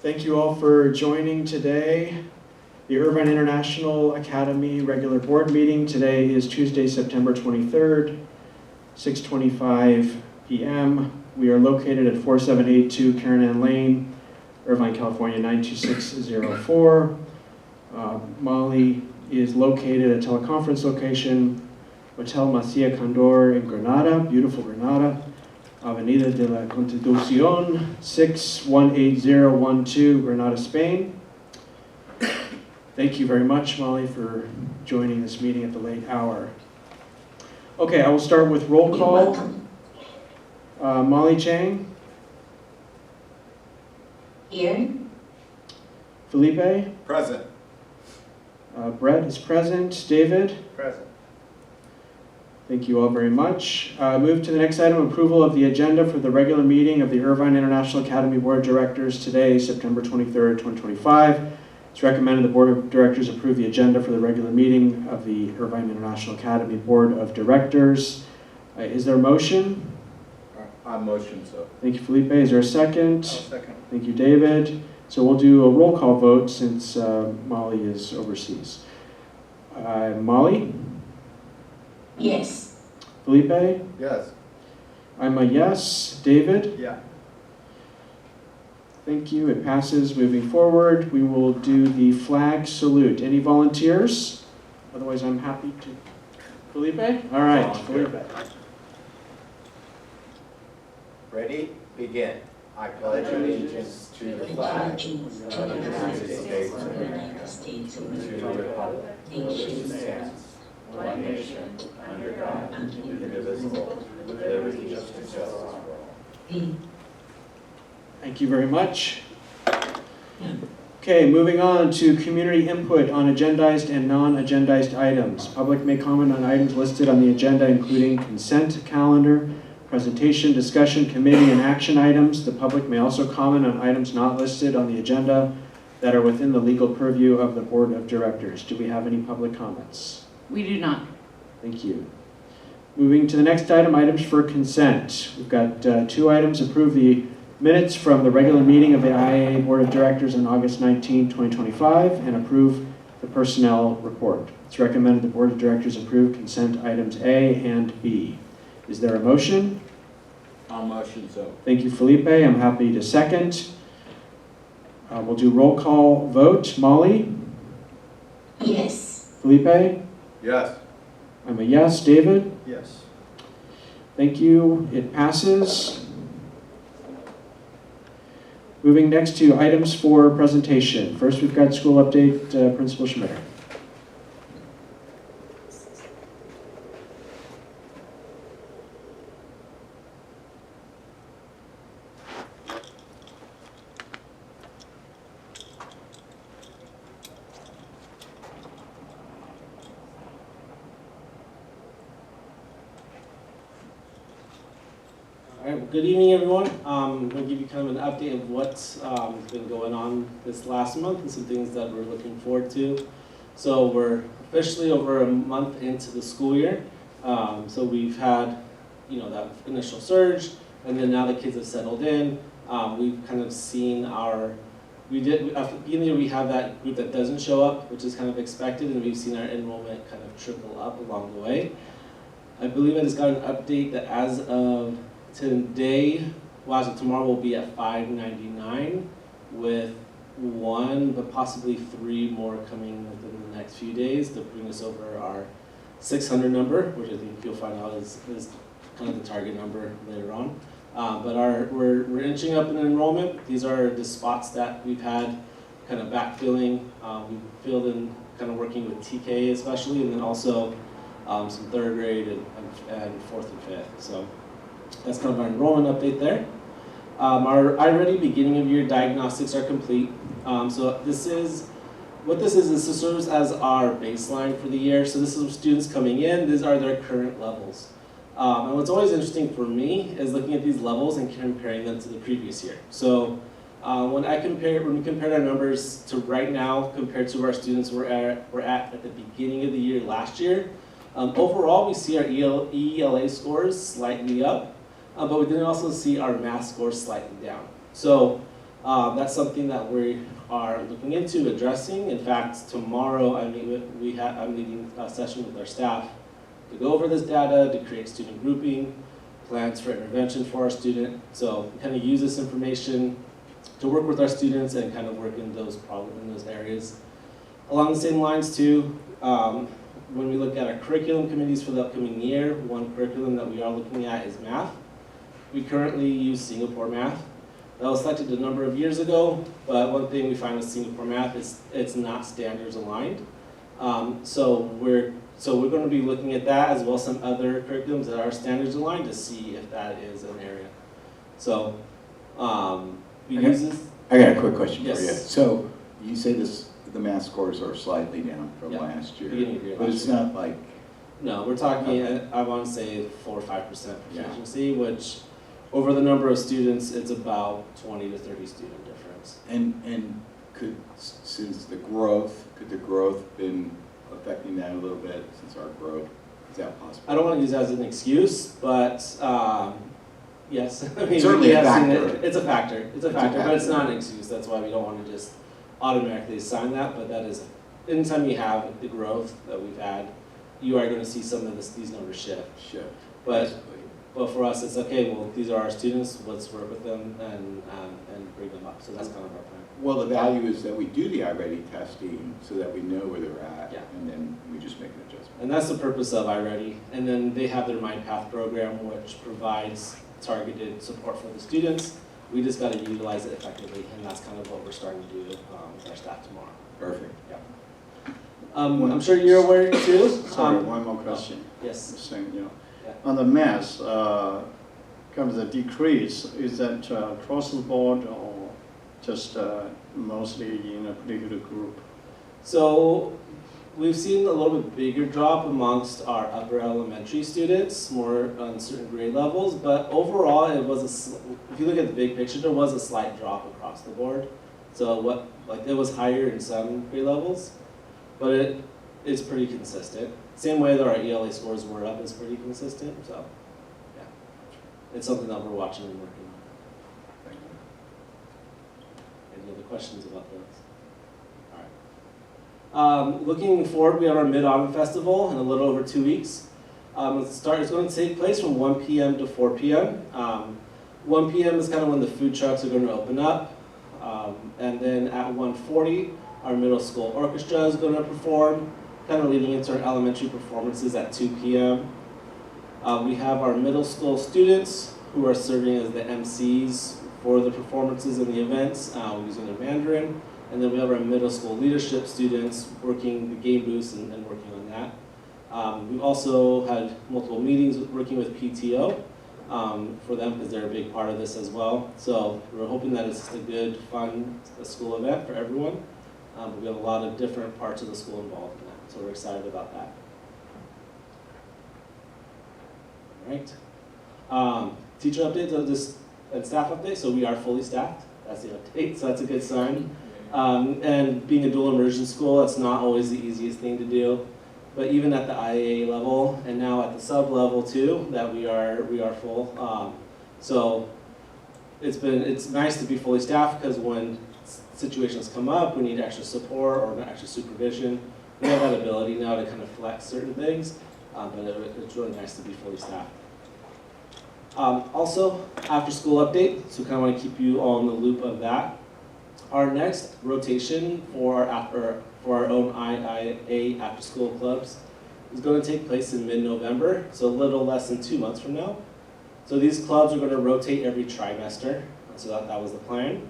Thank you all for joining today. The Irvine International Academy regular board meeting. Today is Tuesday, September 23rd, 6:25 p.m. We are located at 4782 Karen Ann Lane, Irvine, California 92604. Molly is located at teleconference location, Hotel Macia Condor in Granada, beautiful Granada. Avenida de la Constitución, 618012, Granada, Spain. Thank you very much, Molly, for joining this meeting at the late hour. Okay, I will start with roll call. Molly Chang. Here. Felipe. Present. Brett is present. David. Present. Thank you all very much. Move to the next item, approval of the agenda for the regular meeting of the Irvine International Academy Board of Directors today, September 23rd, 2025. It's recommended the Board of Directors approve the agenda for the regular meeting of the Irvine International Academy Board of Directors. Is there a motion? I motion so. Thank you, Felipe. Is there a second? I'll second. Thank you, David. So we'll do a roll call vote since Molly is overseas. Molly? Yes. Felipe? Yes. I'm a yes. David? Yeah. Thank you. It passes. Moving forward, we will do the flag salute. Any volunteers? Otherwise, I'm happy to. Felipe? All right, Volunteer. Felipe. Ready? Begin. I pledge allegiance to the flag of the United States of America, to the republic for which it stands, one nation, under God, indivisible, with liberty and justice for all. Thank you very much. Okay, moving on to community input on agendized and non-agendized items. Public may comment on items listed on the agenda, including consent calendar, presentation, discussion, committee, and action items. The public may also comment on items not listed on the agenda that are within the legal purview of the Board of Directors. Do we have any public comments? We do not. Thank you. Moving to the next item, items for consent. We've got two items. Approve the minutes from the regular meeting of the IIA Board of Directors on August 19, 2025, and approve the personnel report. It's recommended the Board of Directors approve consent items A and B. Is there a motion? I'll motion so. Thank you, Felipe. I'm happy to second. We'll do roll call vote. Molly? Yes. Felipe? Yes. I'm a yes. David? Yes. Thank you. It passes. Moving next to items for presentation. First, we've got school update, Principal Schmitter. All right, well, good evening, everyone. I'm going to give you kind of an update of what's been going on this last month and some things that we're looking forward to. So we're officially over a month into the school year. So we've had, that initial surge, and then now the kids have settled in. We've kind of seen after the beginning of the year, we have that group that doesn't show up, which is kind of expected, and we've seen our enrollment kind of trickle up along the way. I believe I just got an update that as of today, as of tomorrow, we'll be at 599 with one, but possibly three more coming within the next few days to bring us over our 600 number, which I think you'll find out is kind of the target number later on. But we're inching up in enrollment. These are the spots that we've had kind of backfilling. We've filled in kind of working with TK especially, and then also some third grade and fourth and fifth. So that's kind of our enrollment update there. Our iReady beginning of year diagnostics are complete. So this serves as our baseline for the year. So this is students coming in, these are their current levels. And what's always interesting for me is looking at these levels and comparing them to the previous year. So when we compared our numbers to right now compared to our students we're at the beginning of the year last year, overall we see our ELA scores slightly up, but we did also see our math scores slightly down. So That's something that we are looking into addressing. In fact, tomorrow I'm leading a session with our staff to go over this data, to create student grouping, plans for intervention for our student. So we kind of use this information to work with our students and kind of work in those areas. Along the same lines too, when we look at our curriculum committees for the upcoming year, one curriculum that we are looking at is math. We currently use Singapore math. That was selected a number of years ago, but one thing we find with Singapore math is it's not standards aligned. So we're going to be looking at that as well as some other curriculums that are standards aligned to see if that is an area. So we use this. I got a quick question for you. Yes. So you say the math scores are slightly down from Yeah. last year, Beginning of year but last it's year. not like, No, we're talking, Okay. I want to say 4 or 5% Yeah. proficiency, which over the number of students, it's about 20 to 30 student difference. and could the growth been affecting that a little bit since our growth? Is that possible? I don't want to use that as an excuse, but yes. I mean, Certainly we a have seen factor. It's a factor. It's a It's a factor, but it's factor. not an excuse. That's why we don't want to just automatically assign that. But that is, anytime you have the growth that we've had, you are going to see some of these numbers shift. Shift. But basically. for us, it's okay. Well, these are our students. Let's work with them and bring them up. So that's kind of our plan. Well, the value is that we do the iReady testing so that we know where they're at, Yeah. and then we just make an adjustment. And that's the purpose of iReady. And then they have their MindPath program, which provides targeted support for the students. We just got to utilize it effectively, and that's kind of what we're starting to do with our staff tomorrow. Perfect. I'm sure you're aware too. Sorry, one more question. Yes. Saying, Yeah. on the math, kind of the decrease, is that across the board or just mostly in a particular group? So we've seen a little bit bigger drop amongst our upper elementary students, more on certain grade levels, but overall it was if you look at the big picture, there was a slight drop across the board. So it was higher in some grade levels, but it's pretty consistent. Same way that our ELA scores were up is pretty consistent, so yeah. It's something that we're watching and working on. Any other questions about those? All right. Looking forward, we have our Mid-Autumn Festival in a little over 2 weeks. It's going to take place from 1 p.m. to 4 p.m. 1 p.m. is kind of when the food trucks are going to open up. And then at 1:40, our middle school orchestra is going to perform, kind of leading into our elementary performances at 2 p.m. We have our middle school students who are serving as the MCs for the performances and the events using their Mandarin. And then we have our middle school leadership students working the game booths and working on that. We've also had multiple meetings working with PTO for them because they're a big part of this as well. So we're hoping that it's just a good, fun school event for everyone. But we have a lot of different parts of the school involved in that, so we're excited about that. All right. Teacher updates and staff update. So we are fully staffed. That's the update. So that's a good sign. And being a dual immersion school, that's not always the easiest thing to do. But even at the IIA level, and now at the sub level too, that we are full. So it's nice to be fully staffed because when situations come up, we need extra support or extra supervision. We have that ability now to kind of flex certain things, but it's really nice to be fully staffed. Also, after school update, so kind of want to keep you all in the loop of that. Our next rotation for our own IIA after school clubs is going to take place in mid-November, so a little less than 2 months from now. So these clubs are going to rotate every trimester, so that was the plan.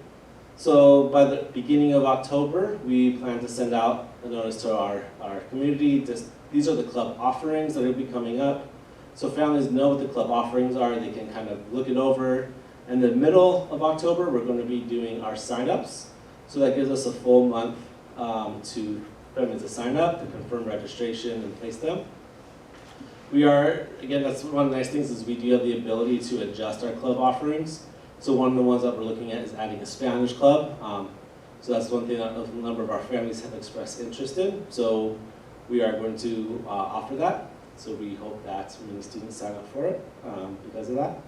So by the beginning of October, we plan to send out a notice to our community. These are the club offerings that will be coming up. So families know what the club offerings are, they can kind of look it over. In the middle of October, we're going to be doing our sign-ups. So that gives us a full month to families to sign up, to confirm registration and place them. We are, again, that's one of the nice things is we do have the ability to adjust our club offerings. So one of the ones that we're looking at is adding a Spanish club. So that's one thing that a number of our families have expressed interest in. So we are going to offer that. So we hope that many students sign up for it because of that.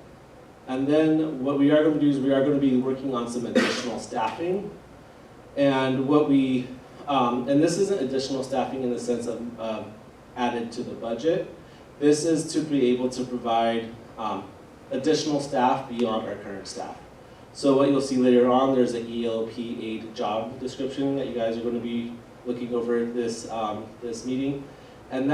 And then what we are going to do is we are going to be working on some additional staffing. And what we, and this isn't additional staffing in the sense of added to the budget. This is to be able to provide additional staff beyond our current staff. So what you'll see later on, there's an ELP aid job description that you guys are going to be looking over this, this meeting. And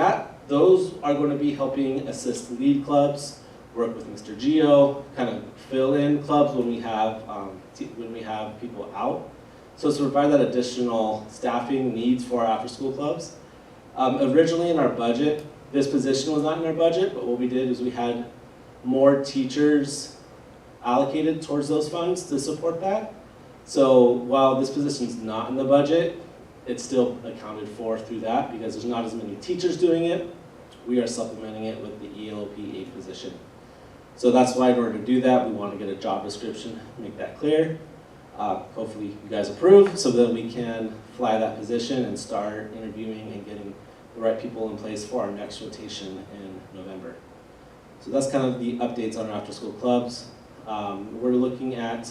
those are going to be helping assist lead clubs, work with Mr. Geo, kind of fill in clubs when we have people out. So to provide that additional staffing needs for our after-school clubs. Originally in our budget, this position was not in our budget, but what we did is we had more teachers allocated towards those funds to support that. So while this position is not in the budget, it's still accounted for through that because there's not as many teachers doing it. We are supplementing it with the ELP aid position. So that's why in order to do that, we want to get a job description, make that clear. Hopefully you guys approve so that we can fly that position and start interviewing and getting the right people in place for our next rotation in November. So that's kind of the updates on our after-school clubs. We're looking at,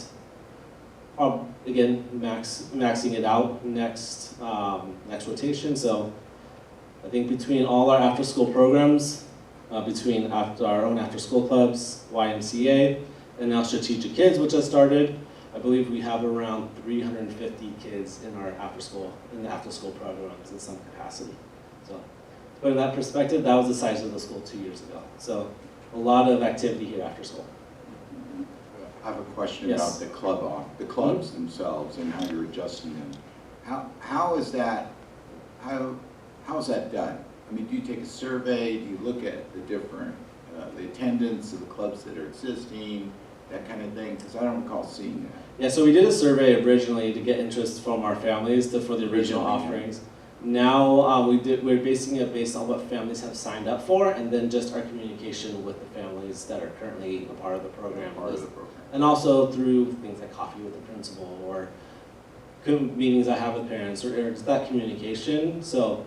again, maxing it out next rotation. So I think between all our after-school programs, between our own after-school clubs, YMCA, and now Strategic Kids, which has started, I believe we have around 350 kids in our the after-school programs in some capacity. So, but in that perspective, that was the size of the school 2 years ago. So, a lot of activity here after school. I have a question Yes. about the clubs themselves and how you're adjusting them. How is that done? I mean, do you take a survey? Do you look at the different, the attendance of the clubs that are existing, that kind of thing? Because I don't recall seeing that. Yeah, so we did a survey originally to get interest from our families for the original offerings. Now we're basing it based on what families have signed up for, and then just our communication with the families that are currently a part of the program. And also through things like coffee with the principal or meetings I have with parents or just that communication. So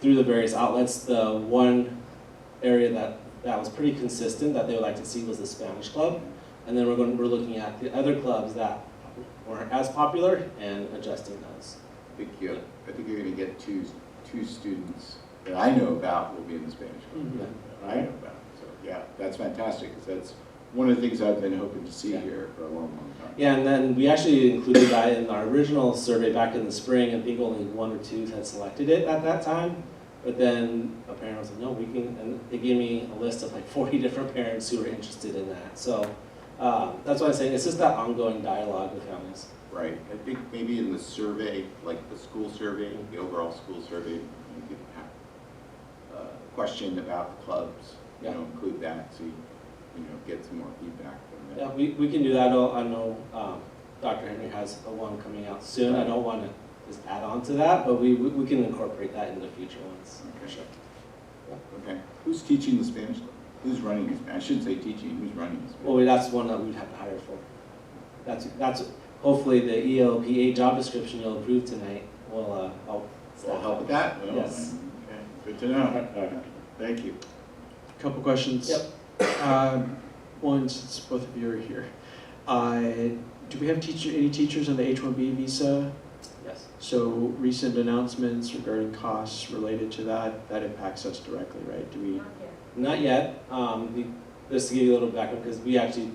through the various outlets, the one area that was pretty consistent that they would like to see was the Spanish club. And then we're looking at the other clubs that weren't as popular and adjusting those. I think you're going to get two students that I know about will be in the Spanish club. Mm-hmm. That I know about. So yeah, that's fantastic because that's one of the things I've been hoping to see here for a long, long time. Yeah, and then we actually included that in our original survey back in the spring. I think only 1 or 2 had selected it at that time. But then a parent was like, no, we can, and they gave me a list of like 40 different parents who were interested in that. So that's why I'm saying it's just that ongoing dialogue with families. Right. I think maybe in the survey, like the school survey, the overall school survey, you could have a question about the clubs, Yeah. include that so you get some more feedback from them. Yeah, we can do that. I know Dr. Henry has one coming out soon. I don't want to just add on to that, but we can incorporate that in the future ones. Okay. For sure. Okay. Who's teaching the Spanish club? Who's running the Spanish? I shouldn't say teaching. Who's running the Spanish? Well, that's one that we'd have to hire for. That's hopefully the ELPA job description you'll approve tonight will help. Will help with that? Well, Yes. Okay. Good to know. Thank you. Couple questions. Yep. One, since both of you are here. Do we have any teachers on the H-1B visa? Yes. So recent announcements regarding costs related to that impacts us directly, right? Do we? Not yet. Just to give you a little background, because we actually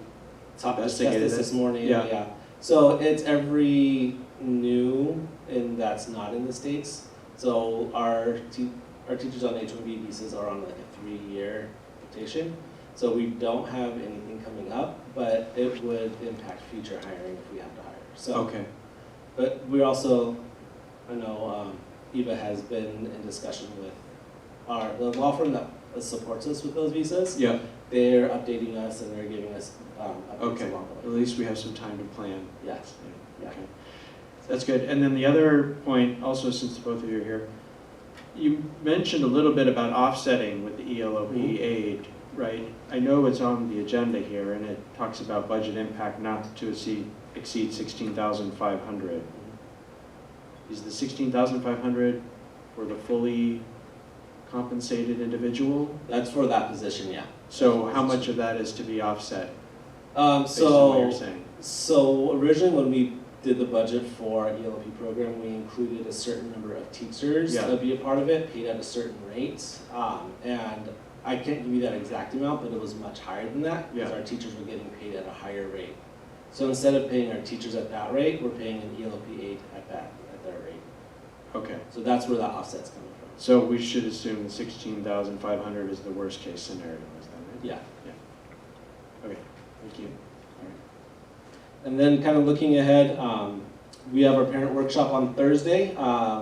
discussed this morning. Yeah. So it's every new and that's not in the States. So our teachers on H-1B visas are on like a 3-year rotation. So we don't have anything coming up, but it would impact future hiring if we have to hire. So, Okay. but we're also, I know Eva has been in discussion with the law firm that supports us with those visas. Yeah. They're updating us and they're giving us updates Okay. along the At way. least we have some time to plan. Yes. Yeah. Okay. That's good. And then the other point, also since both of you are here, you mentioned a little bit about offsetting with the ELOP aid, right? I know it's on the agenda here and it talks about budget impact not to exceed 16,500. Is the 16,500 for the fully compensated individual? That's for that position, yeah. So how much of that is to be offset? based on what you're So, saying? so originally when we did the budget for our ELP program, we included a certain number of teachers Yeah. that'd be a part of it, paid at a certain rate. And I can't give you that exact amount, but it was much higher than that, because Yeah. our teachers were getting paid at a higher rate. So instead of paying our teachers at that rate, we're paying an ELP aide at that rate. Okay, So that's where that offset's coming from. so we should assume 16,500 is the worst case scenario, is that right? Yeah. Okay, thank you. And then kind of looking ahead, we have our parent workshop on Thursday.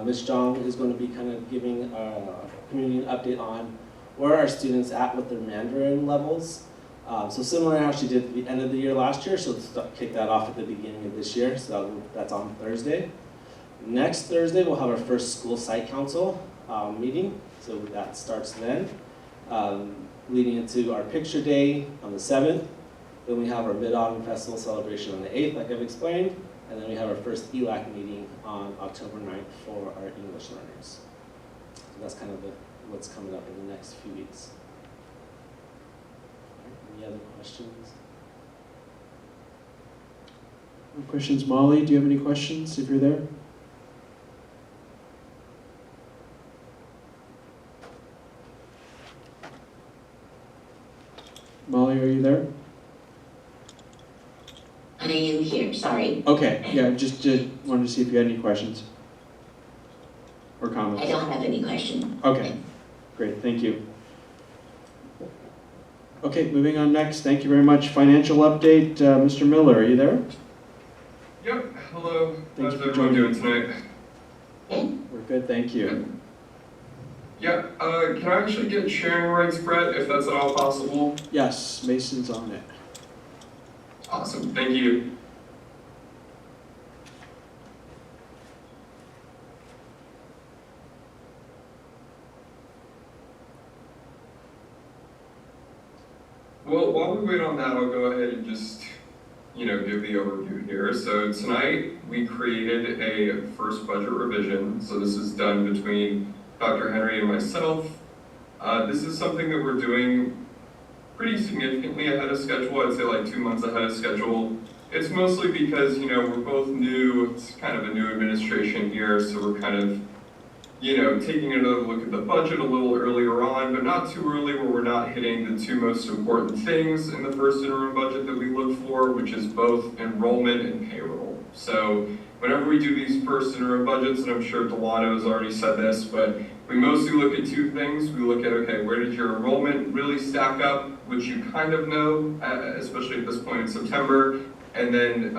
Ms. Zhang is going to be kind of giving a community an update on where our students at with their Mandarin levels. So similar to how she did at the end of the year last year, so let's kick that off at the beginning of this year. So that's on Thursday. Next Thursday, we'll have our first school site council meeting. So that starts then, leading into our picture day on the 7th. Then we have our Mid-Autumn Festival celebration on the 8th, like I've explained. And then we have our first ELAC meeting on October 9th for our English learners. So that's kind of what's coming up in the next few weeks. All right, any other questions? No questions, Molly? Do you have any questions if you're there? Molly, are you there? I am here, sorry. Okay, yeah, just wanted to see if you had any questions or I comments. don't have any question. Okay, great, thank you. Okay, moving on next. Thank you very much. Financial update, Mr. Miller, are you there? Yep, hello. Thank How's you for everyone doing joining. tonight? Okay, We're good, thank you. Yeah, can I actually get sharing rights, Brett, if that's at all possible? Yes, Mason's on it. Awesome, thank you. Well, while we wait on that, I'll go ahead and just, give the overview here. So tonight, we created a first budget revision. So this is done between Dr. Henry and myself. This is something that we're doing pretty significantly ahead of schedule. I'd say like 2 months ahead of schedule. It's mostly because, we're both new. It's kind of a new administration here, so we're kind of, taking another look at the budget a little earlier on, but not too early where we're not hitting the two most important things in the first interim budget that we look for, which is both enrollment and payroll. So whenever we do these first interim budgets, and I'm sure Delano has already said this, but we mostly look at two things. We look at, okay, where did your enrollment really stack up, which you kind of know, especially at this point in September, and then,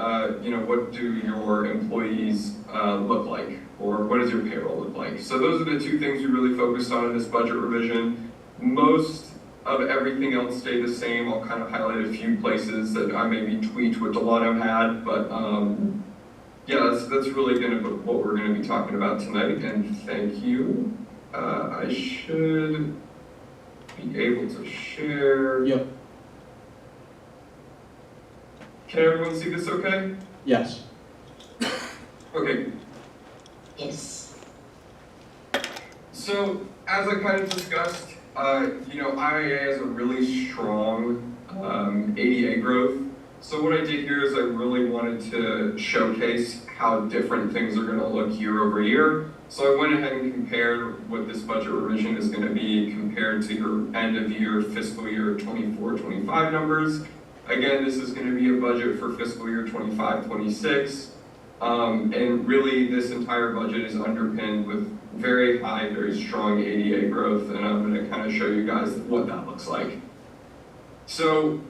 what do your employees look like, or what does your payroll look like? So those are the two things we really focused on in this budget revision. Most of everything else stayed the same. I'll kind of highlight a few places that I maybe tweaked what Delano had, but yeah, that's really gonna be what we're gonna be talking about tonight, and thank you. I should be able to share. Yep, Can everyone see this okay? yes. Okay, yes. so as I kind of discussed, IIA has a really strong ADA growth. So what I did here is I really wanted to showcase how different things are gonna look year over year. So I went ahead and compared what this budget revision is gonna be compared to your end of year fiscal year 24-25 numbers. Again, this is gonna be a budget for fiscal year 25-26. And really this entire budget is underpinned with very high, very strong ADA growth, and I'm gonna kind of show you guys what that looks like. So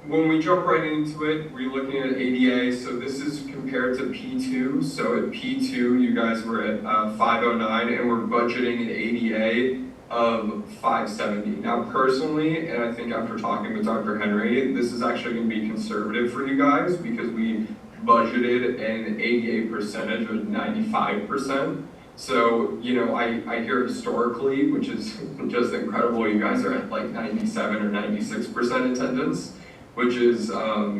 when we jump right into it, we're looking at ADA. So this is compared to P2. So at P2, you guys were at 509, and we're budgeting an ADA of 570. Now personally, and I think after talking with Dr. Henry, this is actually gonna be conservative for you guys because we budgeted an ADA percentage of 95%. So, I hear historically, which is just incredible, you guys are at like 97 or 96% attendance, which is, a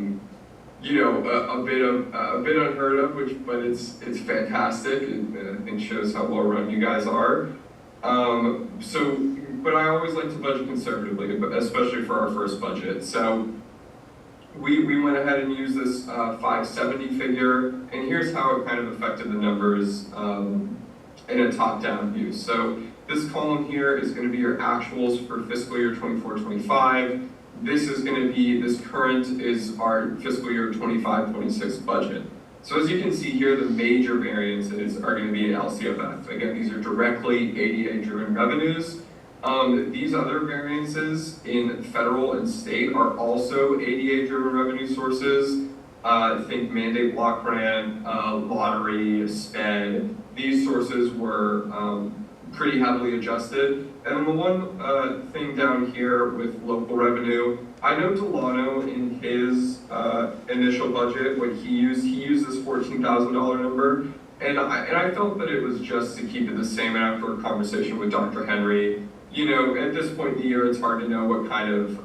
bit unheard of, but it's fantastic, and I think shows how well run you guys are. But I always like to budget conservatively, especially for our first budget. So we went ahead and used this 570 figure, and here's how it kind of affected the numbers in a top-down view. So this column here is going to be your actuals for fiscal year 24-25. This is going to be, this current is our fiscal year 25-26 budget. So as you can see here, the major variances are going to be in LCFF. Again, these are directly ADA-driven revenues. These other variances in federal and state are also ADA-driven revenue sources. Think mandate block grant, lottery, SPED. These sources were pretty heavily adjusted. And the one thing down here with local revenue, I know Delano in his initial budget, what he used this $14,000 number. And I felt that it was just to keep it the same. And after a conversation with Dr. Henry, you know, at this point in the year, it's hard to know what kind of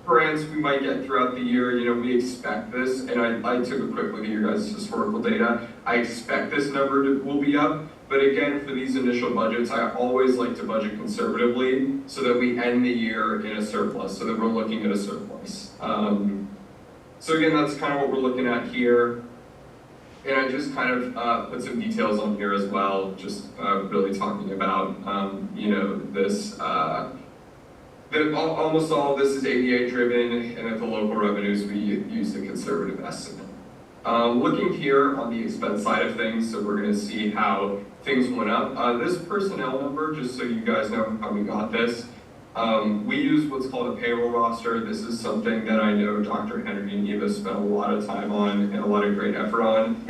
grants we might get throughout the year. You know, we expect this, and I took a quick look at your guys' historical data. I expect this number will be up, but again, for these initial budgets, I always like to budget conservatively so that we end the year in a surplus, so that we're looking at a surplus. So again, that's kind of what we're looking at here. And I just kind of put some details on here as well, just really talking about, you know, this, that almost all of this is ADA driven, and at the local revenues, we use a conservative estimate. Looking here on the expense side of things, so we're going to see how things went up. This personnel number, just so you guys know how we got this, we use what's called a payroll roster. This is something that I know Dr. Henry and Eva spent a lot of time on and a lot of great effort on.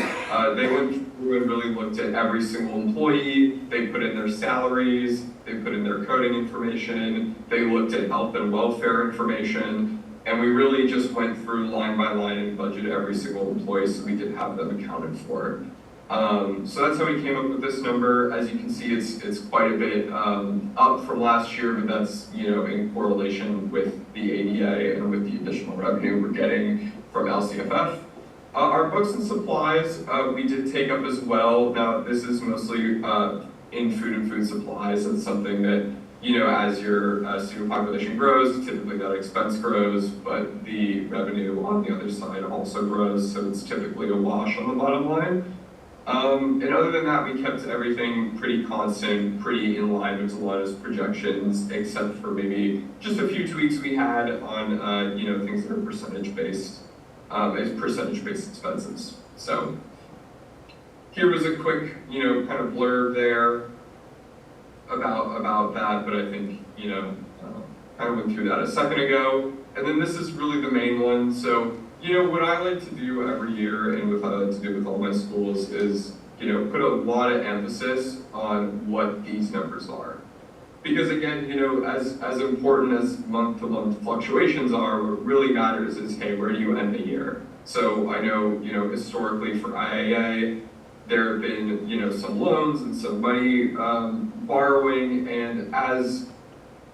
They went through and really looked at every single employee. They put in their salaries, they put in their coding information, they looked at health and welfare information, and we really just went through line by line and budgeted every single employee so we could have them accounted for. So that's how we came up with this number. As you can see, it's quite a bit up from last year, but that's, you know, in correlation with the ADA and with the additional revenue we're getting from LCFF. Our books and supplies, we did take up as well. Now, this is mostly in food and food supplies. It's something that, you know, as your student population grows, typically that expense grows, but the revenue on the other side also grows, so it's typically a wash on the bottom line. And other than that, we kept everything pretty constant, pretty in line with Delano's projections, except for maybe just a few tweaks we had on, you know, things that are percentage-based expenses. So here was a quick, you know, kind of blurb there about that, but I think, you know, kind of went through that a second ago. And then this is really the main one. So, you know, what I like to do every year, and what I like to do with all my schools, is, you know, put a lot of emphasis on what these numbers are. Because again, you know, as important as month-to-month fluctuations are, what really matters is, hey, where do you end the year? So I know, you know, historically for IIA, there have been, you know, some loans and some money borrowing, and as,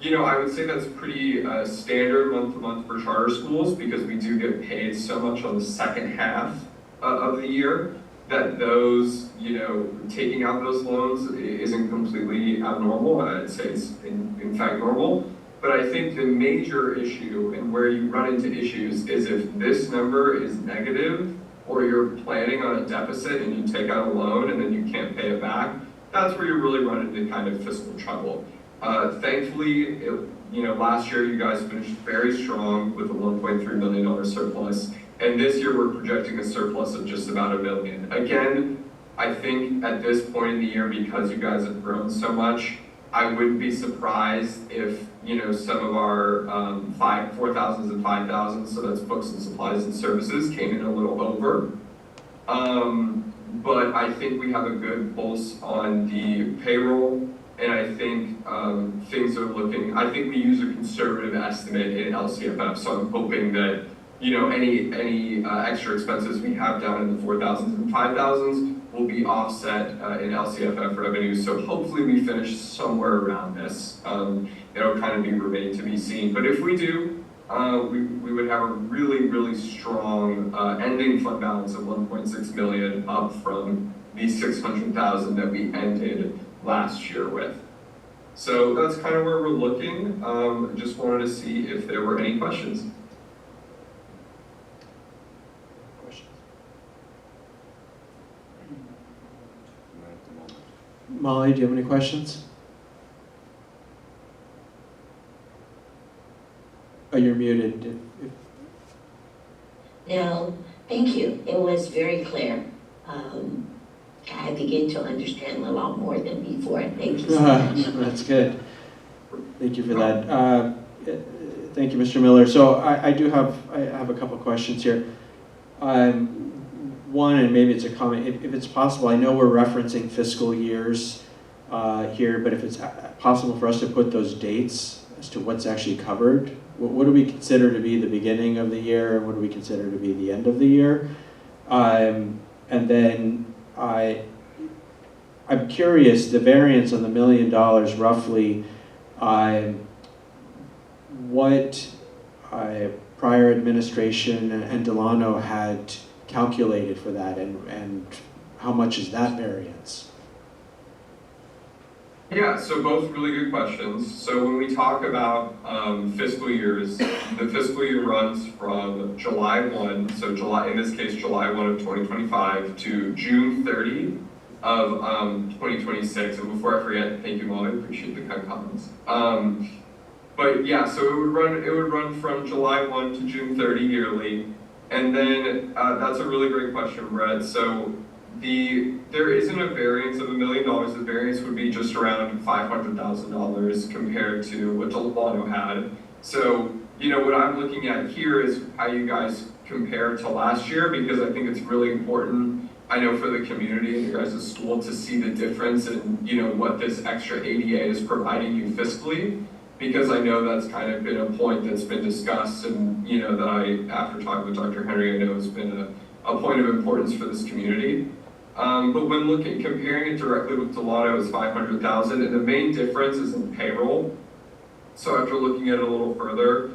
you know, I would say that's pretty standard month-to-month for charter schools, because we do get paid so much on the second half of the year that those, you know, taking out those loans isn't completely abnormal. I'd say it's in fact normal. But I think the major issue and where you run into issues is if this number is negative, or you're planning on a deficit and you take out a loan and then you can't pay it back, that's where you really run into kind of fiscal trouble. Thankfully, you know, last year you guys finished very strong with a $1.3 million surplus, and this year we're projecting a surplus of just about $1 million. Again, I think at this point in the year, because you guys have grown so much, I wouldn't be surprised if, you know, some of our 4,000s and 5,000s, so that's books and supplies and services, came in a little over. But I think we have a good pulse on the payroll, and I think things are looking, I think we use a conservative estimate in LCFF, so I'm hoping that, you know, any extra expenses we have down in the 4,000s and 5,000s will be offset in LCFF revenue, so hopefully we finish somewhere around this. It'll kind of be remain to be seen, but if we do, we would have a really, really strong ending fund balance of 1.6 million, up from the 600,000 that we ended last year with. So that's kind of where we're looking. Just wanted to see if there were any questions. Molly, do you have any questions? Oh, you're muted. No, thank you. It was very clear. I begin to understand a lot more than before. Thank you so much. That's good. Thank you for that. Thank you, Mr. Miller. So I have a couple questions here. One, and maybe it's a comment, if it's possible, I know we're referencing fiscal years here, but if it's possible for us to put those dates as to what's actually covered, what do we consider to be the beginning of the year, and what do we consider to be the end of the year? And then I'm curious, the variance on the $1 million roughly, what prior administration and Delano had calculated for that, and how much is that variance? Yeah, so both really good questions. So when we talk about fiscal years, the fiscal year runs from July 1, so July, in this case, July 1 of 2025 to June 30 of 2026. And before I forget, thank you, Molly, appreciate the kind comments. But yeah, so it would run from July 1 to June 30 yearly. And then that's a really great question, Brett. So there isn't a variance of $1 million. The variance would be just around $500,000 compared to what Delano had. So, you know, what I'm looking at here is how you guys compare to last year, because I think it's really important, I know, for the community and your guys' school to see the difference in, you know, what this extra ADA is providing you fiscally. Because I know that's kind of been a point that's been discussed, and, you know, that after talking with Dr. Henry, I know has been a point of importance for this community. But when comparing it directly with Delano, it's $500,000, and the main difference is in payroll. So after looking at it a little further,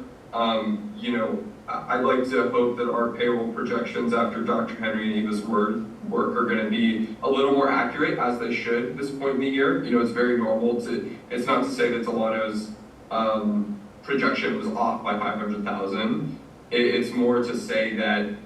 you know, I'd like to hope that our payroll projections after Dr. Henry and Eva's work are going to be a little more accurate, as they should at this point in the year. You know, it's very normal it's not to say that Delano's projection was off by 500,000. It's more to say that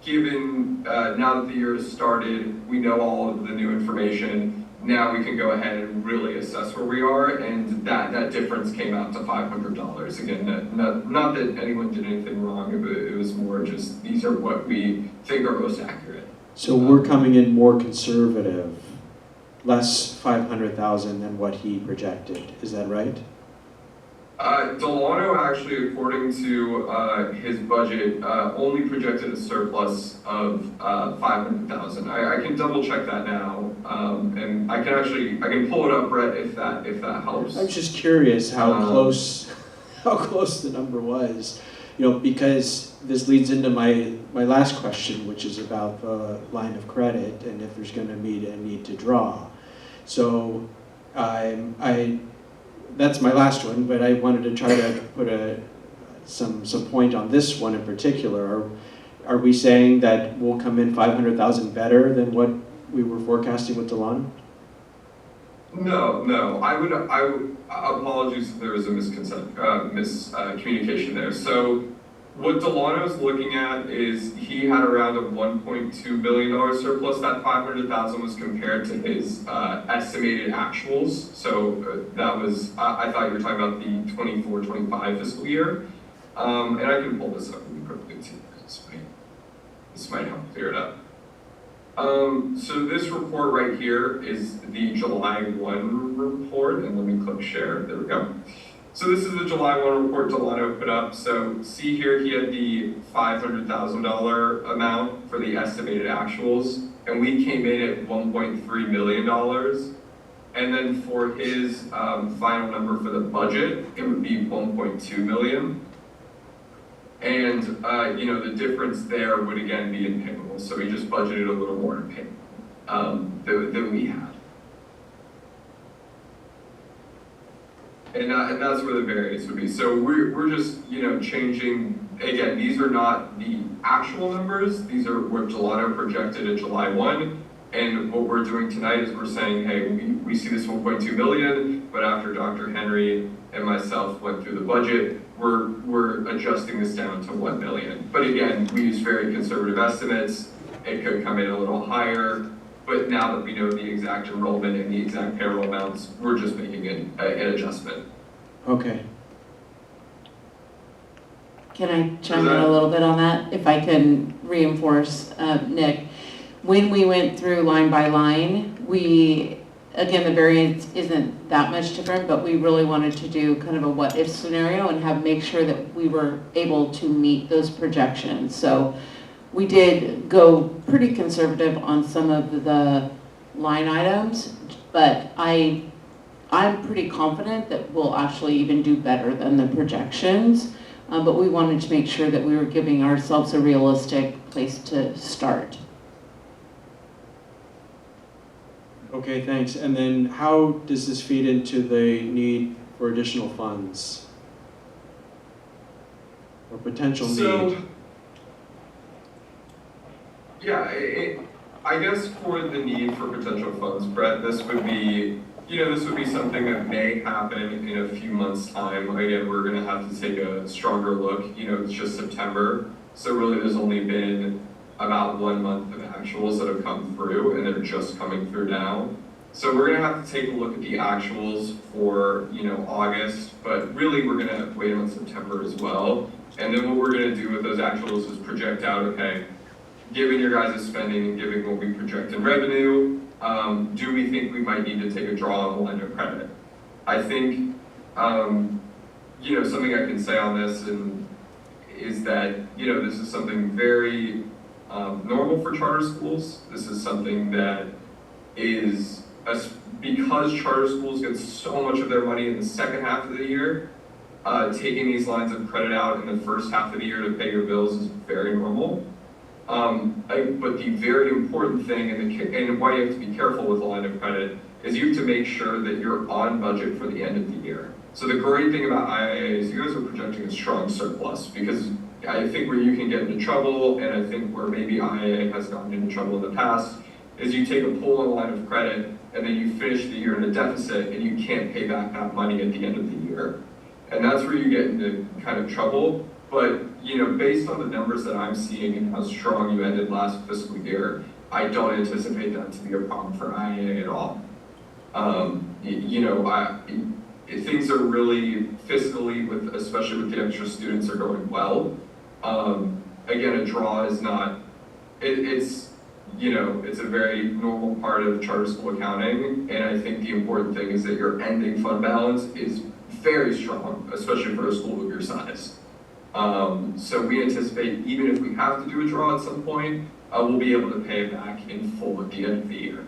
given now that the year has started, we know all of the new information. Now we can go ahead and really assess where we are, and that difference came out to $500. Again, not that anyone did anything wrong, but it was more just these are what we think are most accurate. So we're coming in more conservative, less 500,000 than what he projected. Is that right? Delano actually, according to his budget, only projected a surplus of 500,000. I can double check that now, and I can pull it up, Brett, if that helps. I'm just curious how close the number was, you know, because this leads into my last question, which is about the line of credit and if there's going to be a need to draw. So that's my last one, but I wanted to try to put some point on this one in particular. Are we saying that we'll come in 500,000 better than what we were forecasting with Delano? No. I would apologies if there was a miscommunication there. So what Delano's looking at is he had around a $1.2 billion surplus. That 500,000 was compared to his estimated actuals. So that was, I thought you were talking about the 24-25 fiscal year. And I can pull this up really quickly too. This might help clear it up. So this report right here is the July 1 report, and let me click share. There we go. So this is the July 1 report Delano put up. So see here, he had the $500,000 amount for the estimated actuals, and we came in at $1.3 million. And then for his final number for the budget, it would be $1.2 million. And you know, the difference there would again be in payroll. So we just budgeted a little more in payroll than we had. And that's where the variance would be. So we're just, you know, changing, again, these are not the actual numbers, these are what Delano projected at July 1. And what we're doing tonight is we're saying, hey, we see this 1.2 million, but after Dr. Henry and myself went through the budget, we're adjusting this down to 1 million. But again, we use very conservative estimates. It could come in a little higher, but now that we know the exact enrollment and the exact payroll amounts, we're just making an adjustment. Okay. Can I chime in a little bit on that? If I can reinforce, Nick, when we went through line by line, again, the variance isn't that much different, but we really wanted to do kind of a what if scenario and make sure that we were able to meet those projections. So we did go pretty conservative on some of the line items, but I'm pretty confident that we'll actually even do better than the projections. But we wanted to make sure that we were giving ourselves a realistic place to start. Okay, thanks. And then how does this feed into the need for additional funds? Or potential need? Yeah, I guess for the need for potential funds, Brett, this would be something that may happen in a few months' time. Again, we're gonna have to take a stronger look. It's just September, so really there's only been about 1 month of actuals that have come through, and they're just coming through now. So we're gonna have to take a look at the actuals for, August, but really we're gonna wait on September as well. And then what we're gonna do with those actuals is project out, okay, given your guys' spending and given what we project in revenue, do we think we might need to take a draw on the line of credit? I think, something I can say on this is that, this is something very normal for charter schools. This is something that is, because charter schools get so much of their money in the second half of the year, taking these lines of credit out in the first half of the year to pay your bills is very normal. But the very important thing, and why you have to be careful with a line of credit, is you have to make sure that you're on budget for the end of the year. So the great thing about IIA is you guys are projecting a strong surplus, because I think where you can get into trouble, and I think where maybe IIA has gotten into trouble in the past, is you take a pull on a line of credit, and then you finish the year in a deficit, and you can't pay back that money at the end of the year. And that's where you get into kind of trouble. But, based on the numbers that I'm seeing and how strong you ended last fiscal year, I don't anticipate that to be a problem for IIA at all. Things are really fiscally, especially with the extra students, are going well. Again, a draw is not, it's a very normal part of charter school accounting, and I think the important thing is that your ending fund balance is very strong, especially for a school of your size. So we anticipate, even if we have to do a draw at some point, we'll be able to pay it back in full at the end of the year.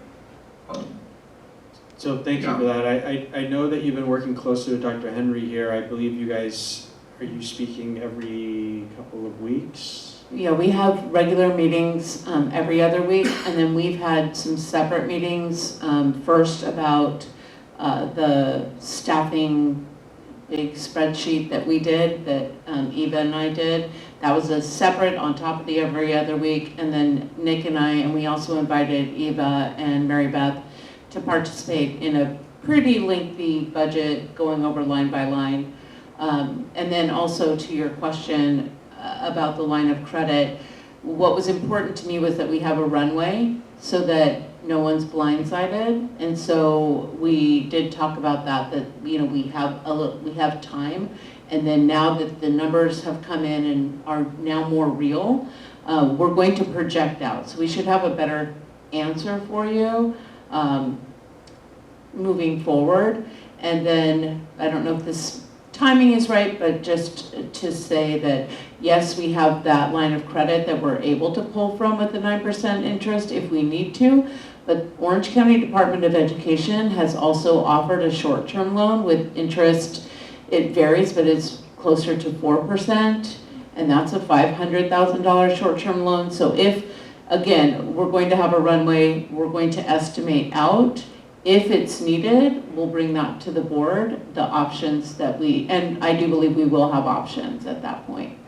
So thank you for that. I know that you've been working closely with Dr. Henry here. I believe you guys, are you speaking every couple of weeks? Yeah, we have regular meetings every other week, and then we've had some separate meetings, first about the staffing big spreadsheet that we did, that Eva and I did. That was a separate on top of the every other week, and then Nick and I, and we also invited Eva and Mary Beth to participate in a pretty lengthy budget going over line by line. And then also to your question about the line of credit, what was important to me was that we have a runway so that no one's blindsided, and so we did talk about that we have time, and then now that the numbers have come in and are now more real, we're going to project out. So we should have a better answer for you moving forward. And then I don't know if this timing is right, but just to say that yes, we have that line of credit that we're able to pull from with the 9% interest if we need to. But Orange County Department of Education has also offered a short-term loan with interest. It varies, but it's closer to 4%, and that's a $500,000 short-term loan. So if, again, we're going to have a runway, we're going to estimate out. If it's needed, we'll bring that to the board, the options that and I do believe we will have options at that point.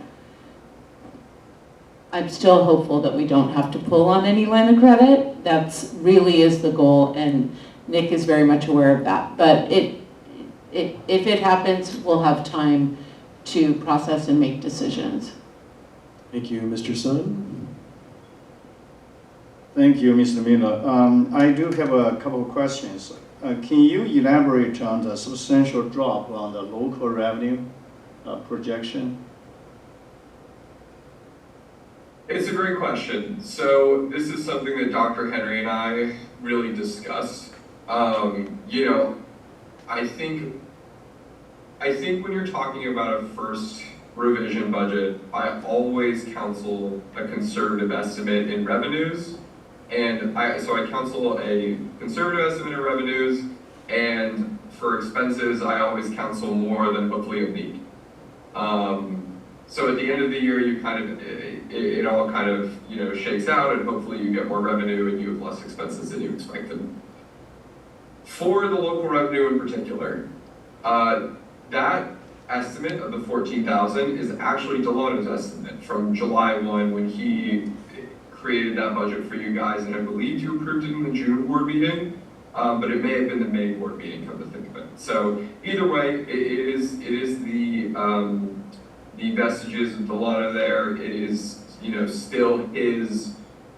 I'm still hopeful that we don't have to pull on any line of credit. That's really is the goal, and Nick is very much aware of that. But if it happens, we'll have time to process and make decisions. Thank you, Mr. Sun. Thank you, Mr. Miller. I do have a couple of questions. Can you elaborate on the substantial drop on the local revenue projection? It's a great question. So this is something that Dr. Henry and I really discussed. You know, I think when you're talking about a first revision budget, I always counsel a conservative estimate in revenues. And so I counsel a conservative estimate in revenues, and for expenses, I always counsel more than hopefully a beat. So at the end of the year, you kind of, it all kind of, you know, shakes out, and hopefully you get more revenue and you have less expenses than you expected. For the local revenue in particular, that estimate of the 14,000 is actually Delano's estimate from July 1 when he created that budget for you guys, and I believe you approved it in the June board meeting, but it may have been the May board meeting, come to think of it. So either way, it is the vestiges of Delano there. It is, you know, still his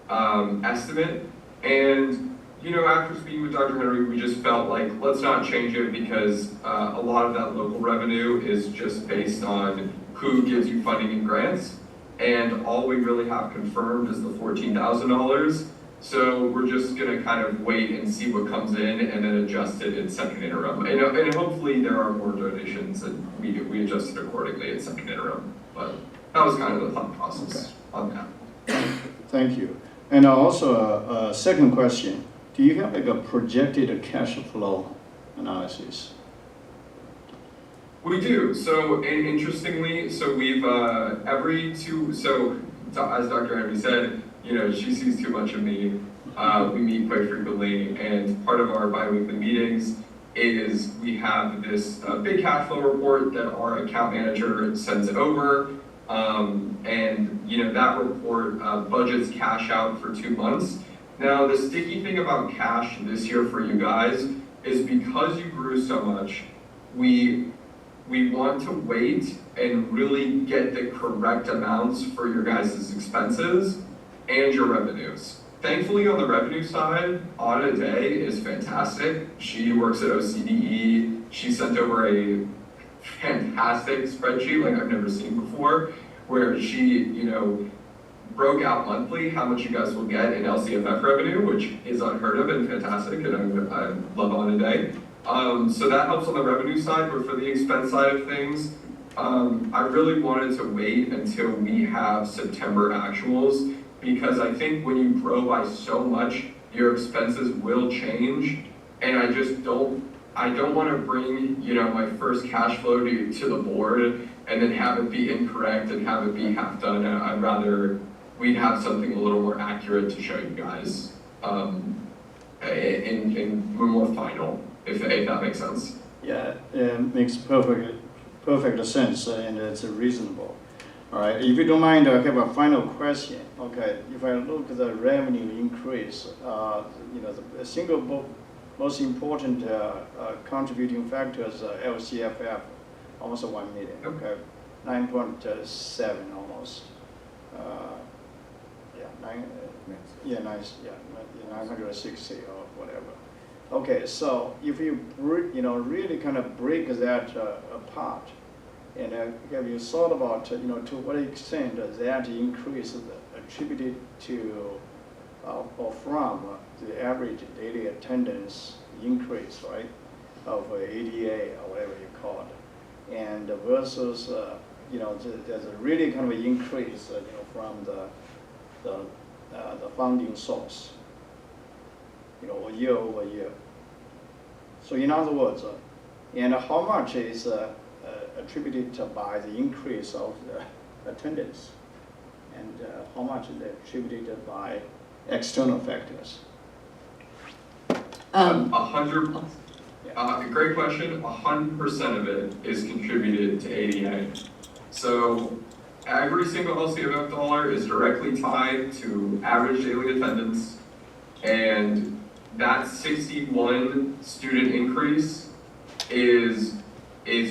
estimate. And, you know, after speaking with Dr. Henry, we just felt like, let's not change it because a lot of that local revenue is just based on who gives you funding and grants. And all we really have confirmed is the $14,000. So we're just gonna kind of wait and see what comes in and then adjust it in second interim. And hopefully there are more donations and we adjust it accordingly in second interim. But that was kind of the thought process on that. Thank you. And also a second question. Do you have like a projected cash flow analysis? We do. So, and interestingly, so we've so as Dr. Henry said, you know, she sees too much of me. We meet quite frequently, and part of our bi-weekly meetings is we have this big cash flow report that our account manager sends over, and you know that report budgets cash out for 2 months. Now, the sticky thing about cash this year for you guys is because you grew so much, we want to wait and really get the correct amounts for your guys' expenses and your revenues. Thankfully, on the revenue side, Anna Day is fantastic. She works at OCDE. She sent over a fantastic spreadsheet like I've never seen before, where she, you know, broke out monthly how much you guys will get in LCFF revenue, which is unheard of and fantastic, and I love Anna Day. So that helps on the revenue side, but for the expense side of things, I really wanted to wait until we have September actuals, because I think when you grow by so much, your expenses will change, and I don't want to bring, you know, my first cash flow to the board and then have it be incorrect and have it be half done. I'd rather we'd have something a little more accurate to show you guys in more final. If that makes sense. Yeah, it makes perfect sense, and it's reasonable. All right, if you don't mind, I have a final question. Okay, if I look at the revenue increase, you know, the single most important contributing factor is LCFF, almost 1 million. Okay, 9.7 almost. Yeah, 960 or whatever. Okay, so if you you know, really kind of break that apart, and have you thought about, you know, to what extent that increase is attributed to or from the average daily attendance increase, right, of ADA or whatever you call it, and versus, you know, there's a really kind of an increase, you know, from the funding source, you know, year over year. So in other words, and how much is attributed by the increase of the attendance, and how much is attributed by external factors? 100. Great question. 100% of it is contributed to ADA. So every single LCFF dollar is directly tied to average daily attendance, and that 61 student increase is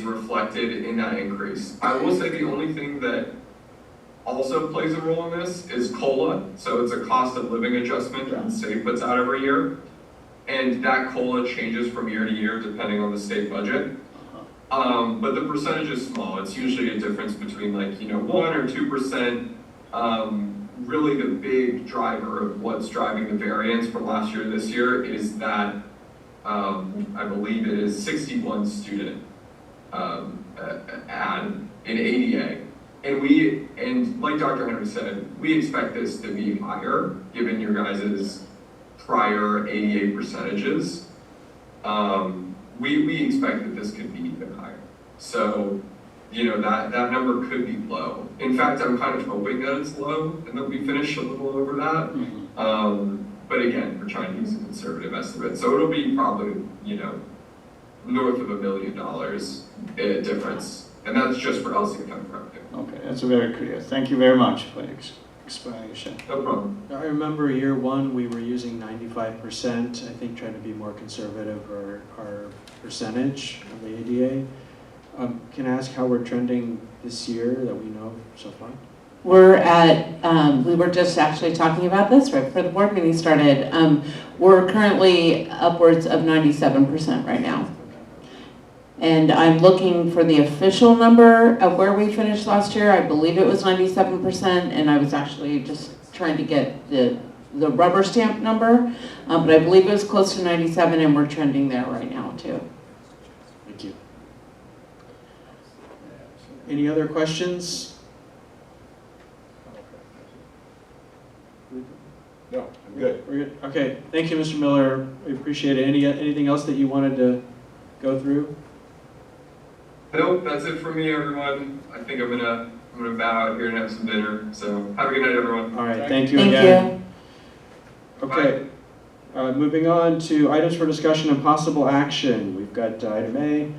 reflected in that increase. I will say the only thing that also plays a role in this is COLA. So it's a cost of living adjustment that the state puts out every year. And that COLA changes from year to year depending on the state budget. But the percentage is small. It's usually a difference between 1 or 2%. Really the big driver of what's driving the variance from last year to this year is that I believe it is 61 student add in ADA. And like Dr. Henry said, we expect this to be higher given your guys' prior ADA percentages. We expect that this could be even higher. So, that number could be low. In fact, I'm kind of hoping that it's low and that we finish a little over that. But again, we're trying to use a conservative estimate. So it'll be probably, north of $1 million difference. And that's just for LC income revenue. Okay, that's very clear. Thank you very much for the explanation. No problem. I remember year one, we were using 95%, I think trying to be more conservative, or our percentage of the ADA. Can I ask how we're trending this year that we know so far? We're at, we were just actually talking about this right before the board meeting started. We're currently upwards of 97% right now. And I'm looking for the official number of where we finished last year. I believe it was 97%, and I was actually just trying to get the rubber stamp number. But I believe it was close to 97, and we're trending there right now too. Thank you. Any other questions? No, I'm good. We're good. Okay, thank you, Mr. Miller. We appreciate it. Anything else that you wanted to go through? Nope, that's it for me, everyone. I think I'm gonna bow out here and have some dinner. So have a good night, everyone. All right, thank you Thank again. you. Okay, moving on to items for discussion and possible action. We've got item A,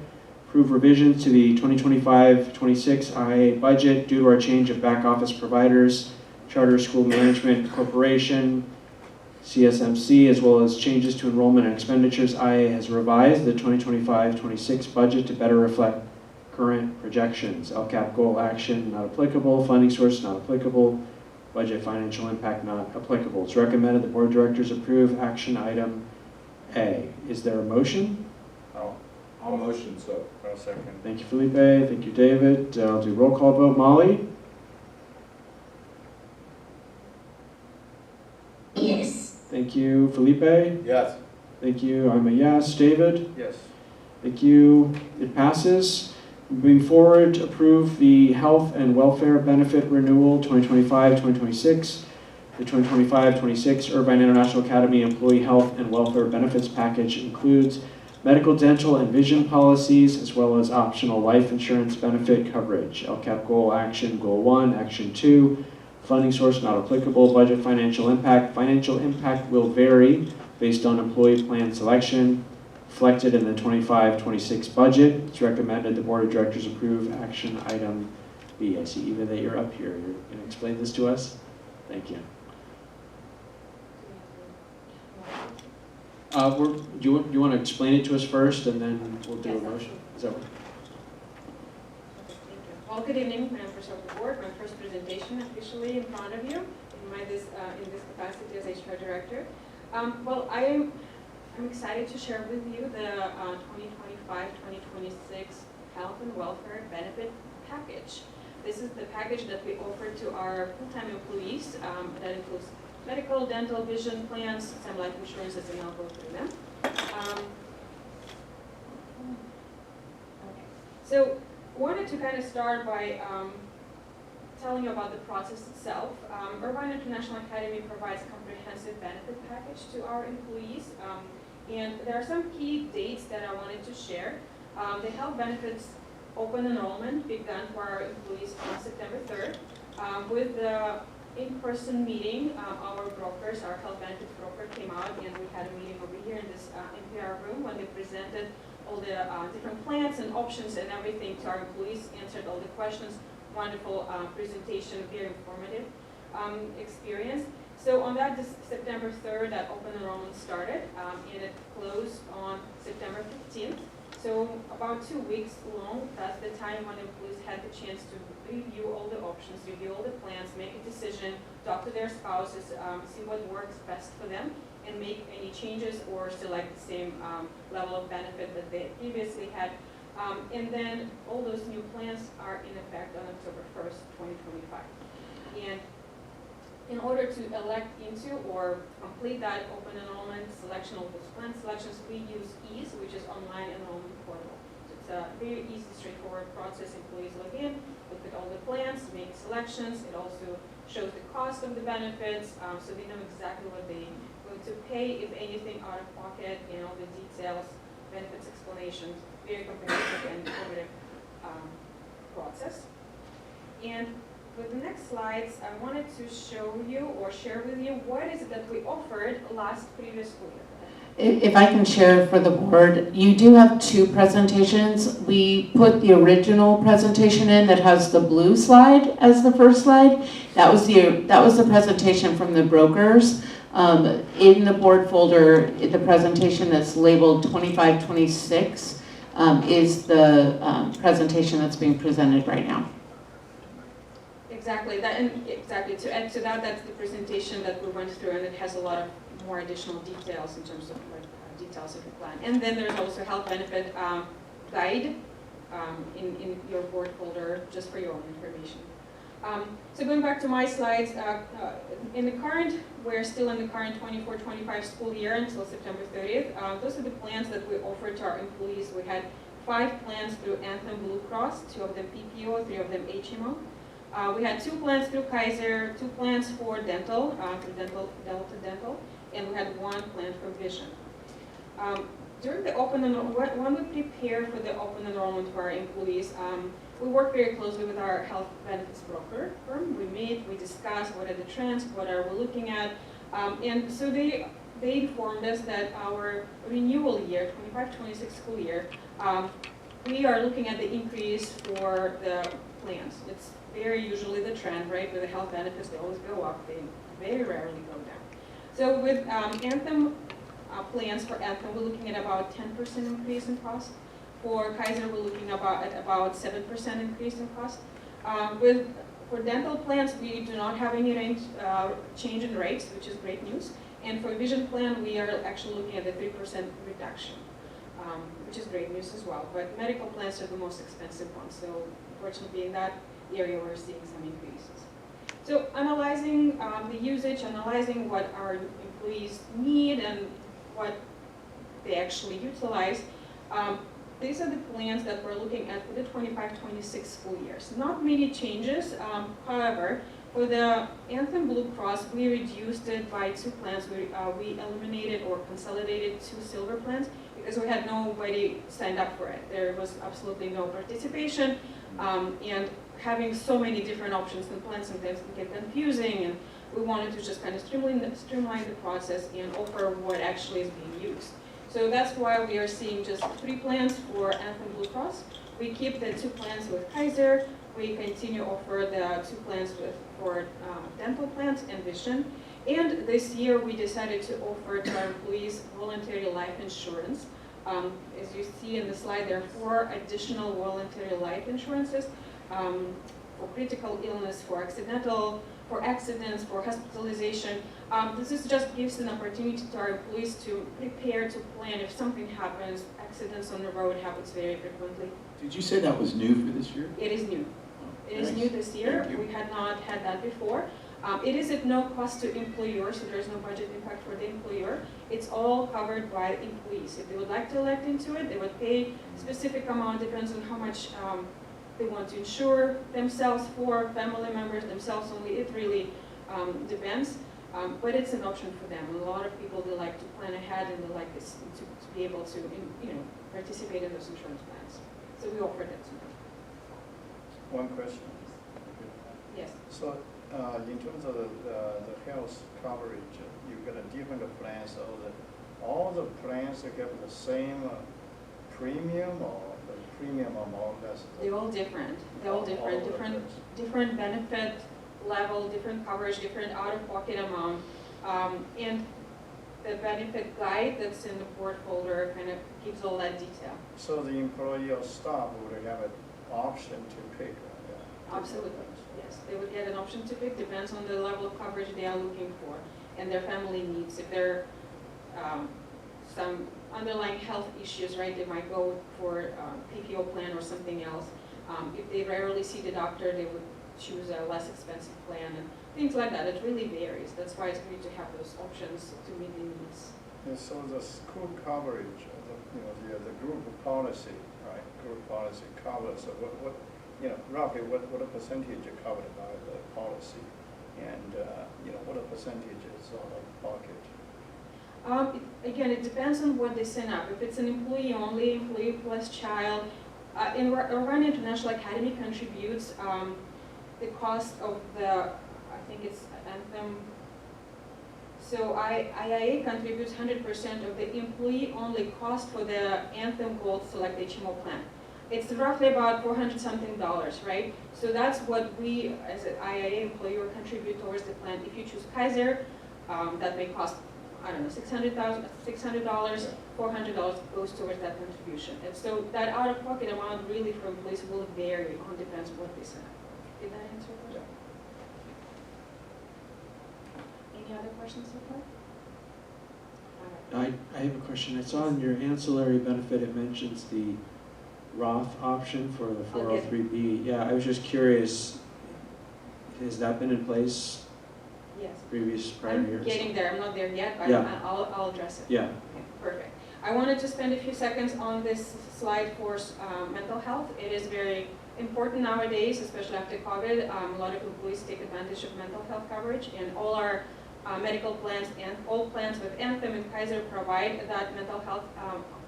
approve revisions to the 2025-26 IIA budget due to our change of back office providers, Charter School Management Corporation, CSMC, as well as changes to enrollment and expenditures. IIA has revised the 2025-26 budget to better reflect current projections. LCAP goal action not applicable, funding source not applicable, budget financial impact not applicable. It's recommended the board of directors approve action item A. Is there a motion? I'll motion so. I'll second. Thank you, Felipe. Thank you, David. I'll do roll call vote. Molly? Yes. Thank you, Felipe. Yes. Thank you. I'm a yes. David? Yes. Thank you. It passes. Moving forward, approve the health and welfare benefit renewal 2025-2026. The 2025-26 Irvine International Academy Employee Health and Welfare Benefits Package includes medical, dental, and vision policies, as well as optional life insurance benefit coverage. LCAP goal action, goal 1, action 2. Funding source not applicable. Budget financial impact. Financial impact will vary based on employee plan selection, reflected in the 25-26 budget. It's recommended the board of directors approve action item B. I see Eva that you're up here. You're going to explain this to us? Thank you. Do you want to explain it to us first, and then we'll do a motion? Is that what? Well, good evening, members of the board. My first presentation officially in front of you in this capacity as HR director. I'm excited to share with you the 2025-2026 Health and Welfare Benefit Package. This is the package that we offer to our full-time employees. That includes medical, dental, vision plans, some life insurances, and I'll go through them. So wanted to kind of start by telling you about the process itself. Irvine International Academy provides a comprehensive benefit package to our employees. And there are some key dates that I wanted to share. The health benefits open enrollment began for our employees on September 3rd. With the in-person meeting, our brokers, our health benefits broker came out, and we had a meeting over here in this NPR room when they presented all the different plans and options and everything to our employees, answered all the questions. Wonderful presentation, very informative experience. So on that September 3rd, that open enrollment started, and it closed on September 15th. So about 2 weeks long, that's the time when employees had the chance to review all the options, review all the plans, make a decision, talk to their spouses, see what works best for them, and make any changes or select the same level of benefit that they previously had. And then all those new plans are in effect on October 1st, 2025. And in order to elect into or complete that open enrollment selection of those plan selections, we use EASE, which is online enrollment portal. So it's a very easy, straightforward process. Employees log in, look at all the plans, make selections. It also shows the cost of the benefits, so they know exactly what they're going to pay, if anything, out of pocket, and all the details, benefits explanations. Very comprehensive and informative process. And with the next slides, I wanted to show you or share with you what is it that we offered previous school year. If I can share for the board, you do have 2 presentations. We put the original presentation in that has the blue slide as the first slide. That was the presentation from the brokers. In the board folder, the presentation that's labeled 2526 is the presentation that's being presented right now. Exactly, exactly. To add to that, that's the presentation that we went through, and it has a lot of more additional details in terms of details of the plan. And then there's also health benefit guide in your board folder, just for your own information. So going back to my slides, we're still in the current 24-25 school year until September 30th. Those are the plans that we offered to our employees. We had 5 plans through Anthem Blue Cross, 2 of them PPO, 3 of them HMO. We had 2 plans through Kaiser, 2 plans for dental, Delta Dental, and we had 1 plan for vision. During the open enrollment, when we prepare for the open enrollment for our employees, we work very closely with our health benefits broker firm. We meet, we discuss what are the trends, what are we looking at, and so they informed us that our renewal year, 25-26 school year, we are looking at the increase for the plans. It's very usually the trend, right? With the health benefits, they always go up. They very rarely go down. So with Anthem plans for Anthem, we're looking at about 10% increase in cost. For Kaiser, we're looking at about 7% increase in cost. For dental plans, we do not have any change in rates, which is great news. And for vision plan, we are actually looking at a 3% reduction, which is great news as well. But medical plans are the most expensive ones. So unfortunately, in that area, we're seeing some increases. So analyzing the usage, analyzing what our employees need and what they actually utilize, these are the plans that we're looking at for the 25-26 school years. Not many changes, however, for the Anthem Blue Cross, we reduced it by 2 plans. We eliminated or consolidated 2 silver plans because we had nobody signed up for it. There was absolutely no participation, and having so many different options in plans sometimes can get confusing, and we wanted to just kind of streamline the process and offer what actually is being used. So that's why we are seeing just 3 plans for Anthem Blue Cross. We keep the 2 plans with Kaiser. We continue to offer the 2 plans for dental plans and vision. And this year we decided to offer to our employees voluntary life insurance. As you see in the slide, there are 4 additional voluntary life insurances for critical illness, for accidents, for hospitalization. This just gives an opportunity to our employees to prepare, to plan if something happens. Accidents on the road happens very frequently. Did you say that was new for this year? It is new. It is Nice. new this year. Thank you. We had not had that before. It is at no cost to employer, so there's no budget impact for the employer. It's all covered by employees. If they would like to elect into it, they would pay a specific amount, depends on how much they want to insure themselves for, family members, themselves only. It really depends, but it's an option for them. And a lot of people, they like to plan ahead and they like this to be able to, participate in those insurance plans. So we offer that to them. One question. Yes. So in terms of the health coverage, you've got a different plans, so that all the plans have the same premium, or the premium are more or less? They're all different. They're all different. Different benefit level, different coverage, different out-of-pocket amount. And the benefit guide that's in the board folder kind of gives all that detail. So the employee or staff would have an option to pick. Absolutely, yes. They would get an option to pick, depends on the level of coverage they are looking for and their family needs. If there are some underlying health issues, right, they might go for PPO plan or something else. If they rarely see the doctor, they would choose a less expensive plan and things like that. It really varies. That's why it's good to have those options to meet the needs. And so the school coverage, the group policy, right? Group policy covers what roughly what a percentage is covered by the policy, and what a percentage is out of pocket. Again, it depends on what they sign up. If it's an employee only, employee plus child, Irvine International Academy contributes the cost of the, I think it's Anthem. So IIA contributes 100% of the employee-only cost for the Anthem Gold Select HMO plan. It's roughly about $400-something, right? So that's what we, as an IIA employee, will contribute towards the plan. If you choose Kaiser, that may cost, I don't know, $600, $400 goes towards that contribution. And so that out-of-pocket amount really for employees will vary on depends what they sign up for. Did that answer your question? Any other questions so far? I have a question. I saw in your ancillary benefit, it mentions the Roth option for the 403B. Yeah, I was just curious, has that been in place Yes. previous prior I'm years? getting there. I'm not there yet, but Yeah. I'll address it. Yeah. Okay, perfect. I wanted to spend a few seconds on this slide for mental health. It is very important nowadays, especially after COVID. A lot of employees take advantage of mental health coverage, and all our medical plans and all plans with Anthem and Kaiser provide that mental health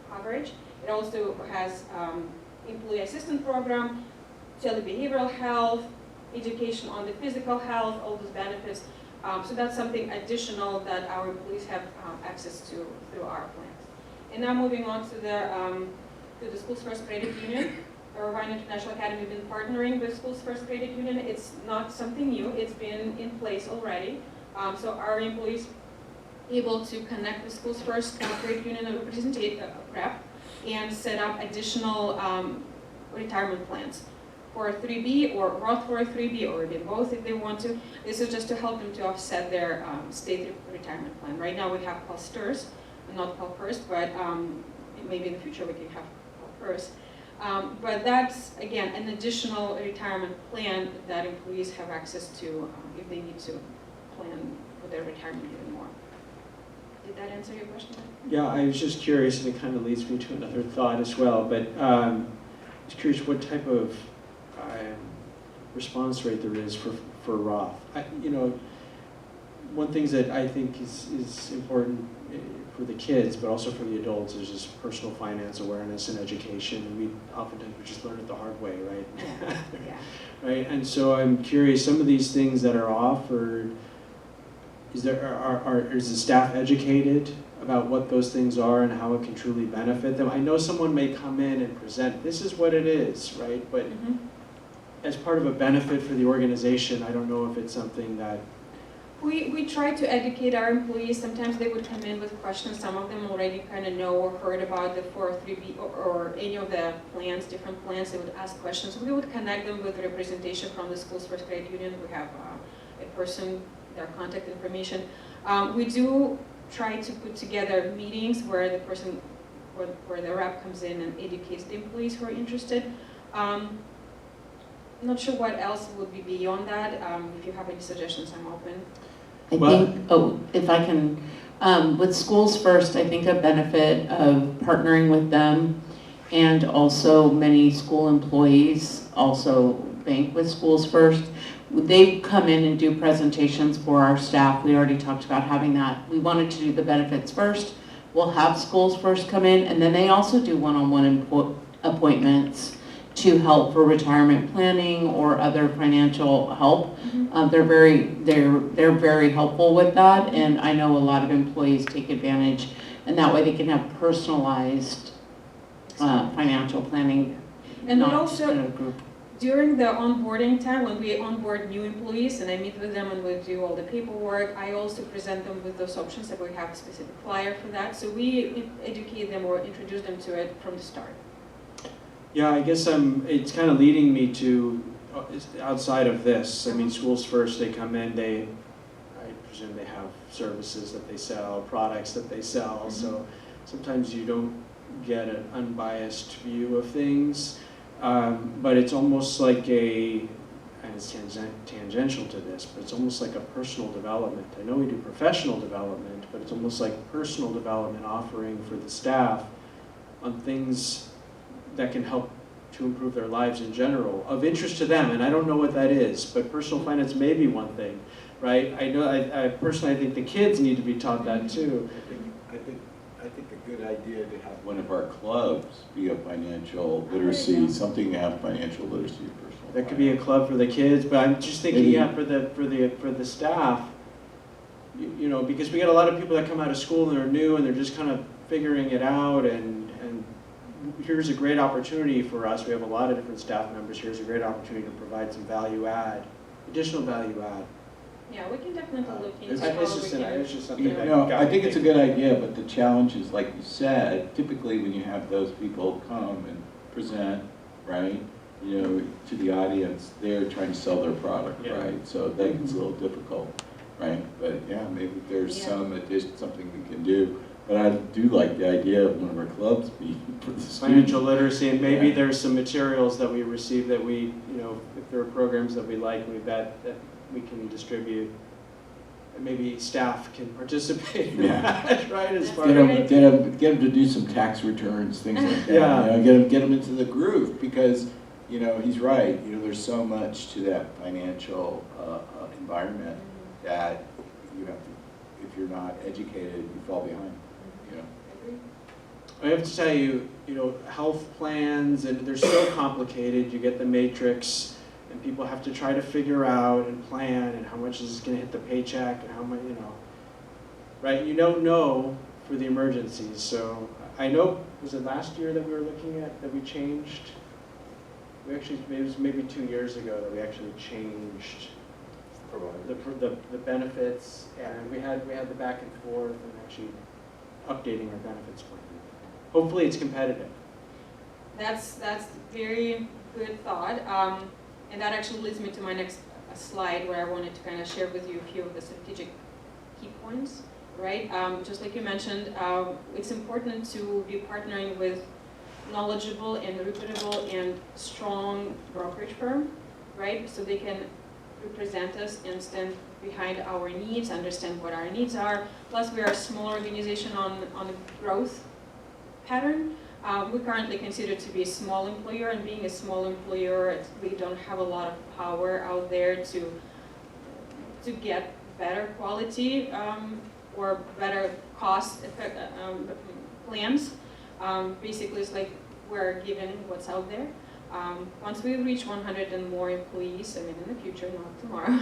coverage. It also has employee assistance program, telebehavioral health, education on the physical health, all those benefits. So that's something additional that our employees have access to through our plans. And now moving on to the Schools First Credit Union. Irvine International Academy has been partnering with Schools First Credit Union. It's not something new. It's been in place already. So our employees able to connect with Schools First Credit Union rep and set up additional retirement plans for 3B or Roth for 3B or even both if they want to. This is just to help them to offset their state retirement plan. Right now we have clusters, not called first, but maybe in the future we can have called first. But that's, again, an additional retirement plan that employees have access to if they need to plan for their retirement even more. Did that answer your question? Yeah, I was just curious, and it kind of leads me to another thought as well, but I was curious what type of response rate there is for Roth. One thing that I think is important for the kids, but also for the adults, is just personal finance awareness and education. And we oftentimes just learn it the hard way, right? Yeah. Right. And so I'm curious, some of these things that are offered, is the staff educated about what those things are and how it can truly benefit them? I know someone may come in and present, this is what it is, right? But as part of a benefit for the organization, I don't know if it's something that... We try to educate our employees. Sometimes they would come in with questions. Some of them already kind of know or heard about the 403B or any of the plans, different plans. They would ask questions. We would connect them with representation from the Schools First Credit Union. We have a person, their contact information. We do try to put together meetings where the person, where the rep comes in and educates the employees who are interested. Not sure what else would be beyond that. If you have any suggestions, I'm open. I think, if I can, with Schools First, I think a benefit of partnering with them, and also many school employees also bank with Schools First. They come in and do presentations for our staff. We already talked about having that. We wanted to do the benefits first. We'll have Schools First come in, and then they also do one-on-one appointments to help for retirement planning or other financial help. They're very helpful with that, and I know a lot of employees take advantage, and that way they can have personalized financial planning. And not we just in also a group. during the onboarding time, when we onboard new employees and I meet with them and we do all the paperwork, I also present them with those options, that we have a specific flyer for that. So we educate them or introduce them to it from the start. Yeah, I guess it's kind of leading me to, outside of this, I mean, Schools First, they come in, I presume they have services that they sell, products that they sell, so sometimes you don't get an unbiased view of things, but it's almost like and it's tangential to this, but it's almost like a personal development. I know we do professional development, but it's almost like personal development offering for the staff on things that can help to improve their lives in general, of interest to them, and I don't know what that is, but personal finance may be one thing, right? I know, I personally, I think the kids need to be taught that too. I think a good idea to have one of our clubs be a financial literacy, something to have financial literacy of personal That could be a club for the kids, but I'm just thinking, Maybe. yeah, for the staff, you know, because we got a lot of people that come out of school and they're new and they're just kind of figuring it out, and here's a great opportunity for us. We have a lot of different staff members. Here's a great opportunity to provide some value add, additional value add. Yeah, we can definitely look into It's how we just, can. it's just something You that know, got I me think it's a thinking. good idea, but the challenge is, like you said, typically when you have those people come and present, right, you know, to the audience, they're trying to sell their product, Yeah. right? So that gets a little difficult, right? But yeah, maybe there's Yeah. some addition, something we can do. But I do like the idea of one of our clubs being for the students. Financial literacy, and maybe Yeah. there's some materials that we receive that we, you know, if there are programs that we like, that we can distribute. And maybe staff can participate in Yeah. that, right, as That's part Get of them to do some tax returns, things like that. Yeah. You know, get them into the groove, because, you know, he's right. You know, there's so much to that financial environment that you have to, if you're not educated, you fall behind, you know. I have to tell you, you know, health plans, and they're so complicated. You get the matrix, and people have to try to figure out and plan, and how much is going to hit the paycheck, and how much, you know, right? You don't know for the emergencies. So I know, was it last year that we were looking at, that we changed? We actually, it was maybe 2 years ago that we actually changed the benefits, and we had the back and forth, and actually updating our benefits plan. Hopefully it's competitive. That's very good thought, and that actually leads me to my next slide, where I wanted to kind of share with you a few of the strategic key points, right? Just like you mentioned, it's important to be partnering with knowledgeable and reputable and strong brokerage firm, right? So they can represent us and stand behind our needs, understand what our needs are. Plus, we are a small organization on a growth pattern. We currently consider to be a small employer, and being a small employer, we don't have a lot of power out there to get better quality or better cost plans. Basically, it's like we're given what's out there. Once we reach 100 and more employees, I mean in the future, not tomorrow,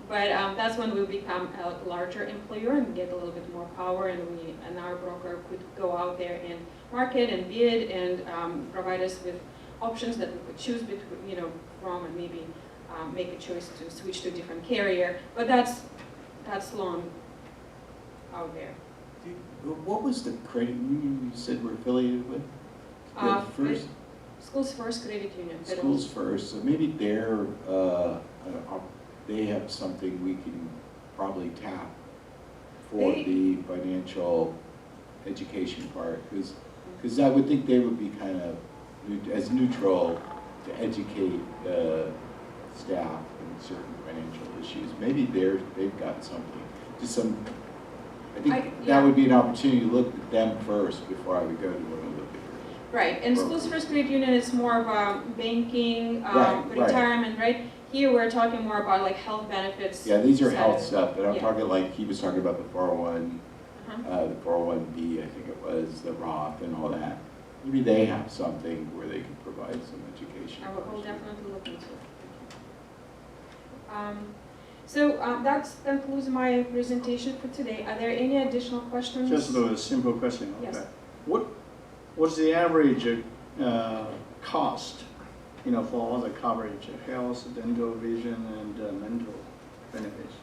but that's when we'll become a larger employer and get a little bit more power, and our broker could go out there and market and bid and provide us with options that we could choose between, you know, from, and maybe make a choice to switch to a different carrier. But that's long out there. What was the credit union you said we're affiliated with? The first? Schools First Credit Union. Schools First, so maybe they have something we can probably tap for the financial education part, because I would think they would be kind of as neutral to educate the staff in certain financial issues. Maybe they've got something, just some. I think that would be an opportunity to look at them first before I would go to one of the bigger. Right, and Schools First Credit Union is more of a banking, Right. retirement, right? Here we're talking more about like health benefits. Yeah, these are side health of it. stuff, but I'm Yeah. talking like, he was talking about the 401, Uh-huh. the 401B, I think it was, the Roth and all that. Maybe they have something where they can provide some education. I will definitely look into it. So that concludes my presentation for today. Are there any additional questions? Just a simple question, okay. Yes. What's the average cost for all the coverage, health, dental, vision, and mental benefits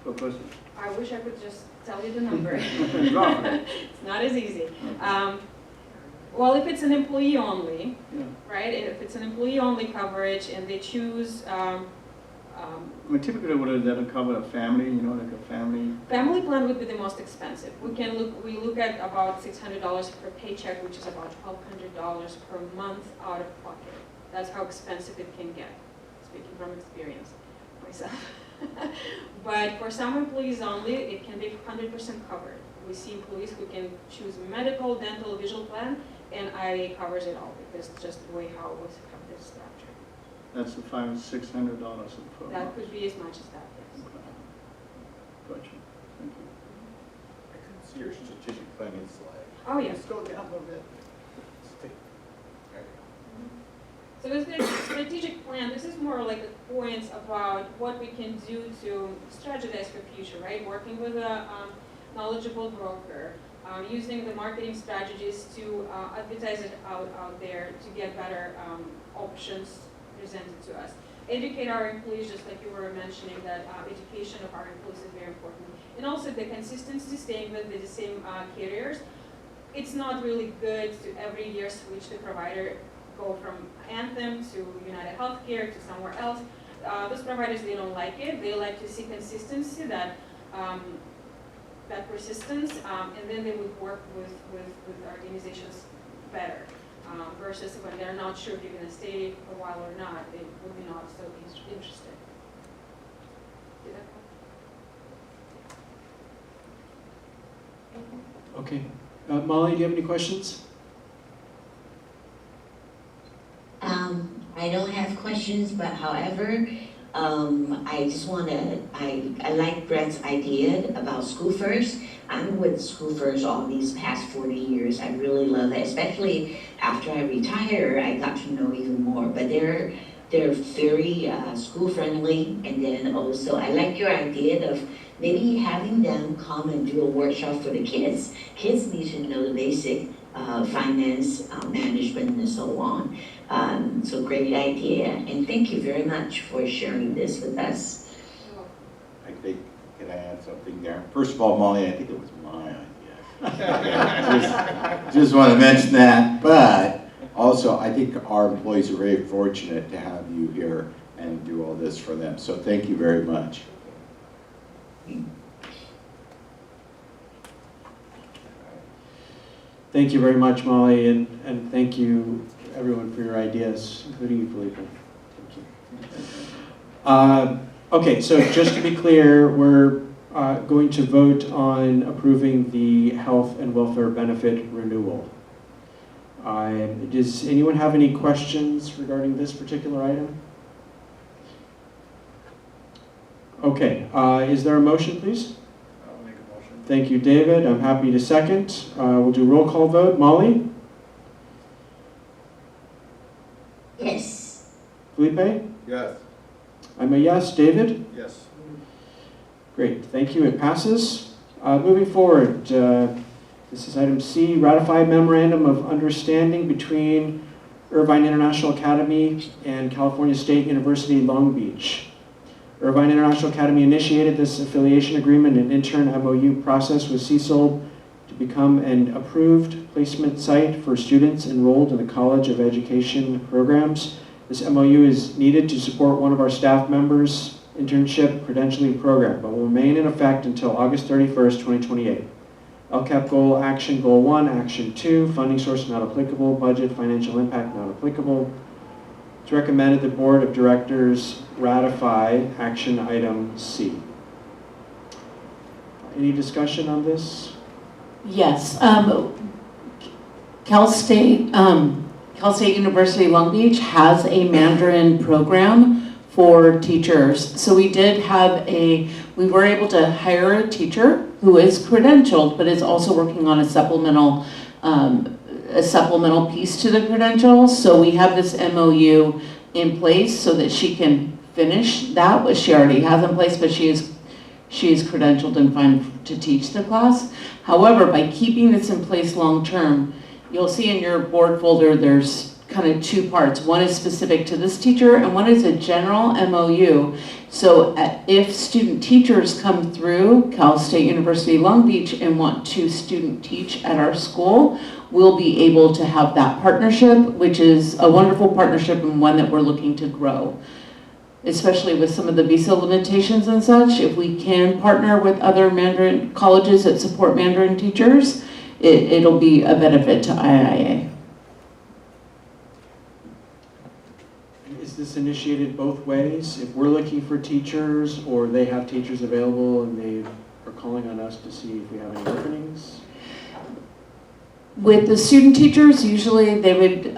per person. I wish I could just tell you the number. Roughly. It's not as easy. Well, if it's an employee only, Yeah. right? If it's an employee only coverage and they choose I mean, typically, would that cover a family, like a family? family plan would be the most expensive. We look at about $600 per paycheck, which is about $1,200 per month out of pocket. That's how expensive it can get, speaking from experience myself. But for some employees only, it can be 100% covered. We see employees who can choose medical, dental, visual plan, and IIA covers it all because it's just the way how it was structured. That's the $500-600 per month. That could be as much as that, yes. Gotcha. Thank you. I couldn't see your strategic planning slide. Oh, yes. Just go down a little bit. There you So this strategic plan, this is more like the points about what we can do to strategize for future, right? Working with a knowledgeable broker, using the marketing strategies to advertise it out there to get better options presented to us. Educate our employees, just like you were mentioning, that education of our employees is very important. And also the consistency, staying with the same carriers. It's not really good to every year switch the provider, go from Anthem to United Healthcare to somewhere else. Those providers, they don't like it. They like to see consistency, that persistence, and then they would work with organizations better. Versus when they're not sure if you're going to stay a while or not, they will be not so interested. Did that Okay. Molly, do you have any questions? I don't have questions, but however, I just want to, I like Brett's idea about School First. I'm with School First all these past 40 years. I really love it, especially after I retire, I got to know even more. But they're very school friendly, and then also I like your idea of maybe having them come and do a workshop for the kids. Kids need to know the basic finance, management, and so on. So great idea, and thank you very much for sharing this with us. I think, can I add something there? First of all, Molly, I think it was my idea. just want to mention that, but also I think our employees are very fortunate to have you here and do all this for them. So thank you very much. Thank you very much, Molly, and thank you everyone for your ideas, including you, Felipe. Thank you. Okay, so just to be clear, we're going to vote on approving the health and welfare benefit renewal. Does anyone have any questions regarding this particular item? Okay, is there a motion, please? I'll make a motion. Thank you, David. I'm happy to second. We'll do roll call vote. Molly? Yes. Felipe? Yes. I'm a yes. David? Yes. Great, thank you. It passes. Moving forward, this is item C, ratify memorandum of understanding between Irvine International Academy and California State University, Long Beach. Irvine International Academy initiated this affiliation agreement and intern MOU process with CSOL to become an approved placement site for students enrolled in the College of Education programs. This MOU is needed to support one of our staff members' internship credentialing program, but will remain in effect until August 31st, 2028. LCAP Goal Action Goal 1, Action 2, funding source not applicable, budget financial impact not applicable. It's recommended the Board of Directors ratify action item C. Any discussion on this? Yes, Cal State University Long Beach has a Mandarin program for teachers. So we were able to hire a teacher who is credentialed, but is also working on a supplemental piece to the credentials. So we have this MOU in place so that she can finish that, which she already has in place, but she is credentialed and fine to teach the class. However, by keeping this in place long term, you'll see in your board folder there's kind of two parts. One is specific to this teacher and one is a general MOU. So if student teachers come through Cal State University Long Beach and want to student teach at our school, we'll be able to have that partnership, which is a wonderful partnership and one that we're looking to grow. Especially with some of the visa limitations and such, if we can partner with other Mandarin colleges that support Mandarin teachers, it'll be a benefit to IIA. Is this initiated both ways? If we're looking for teachers or they have teachers available and they are calling on us to see if we have any openings? With the student teachers, usually they would,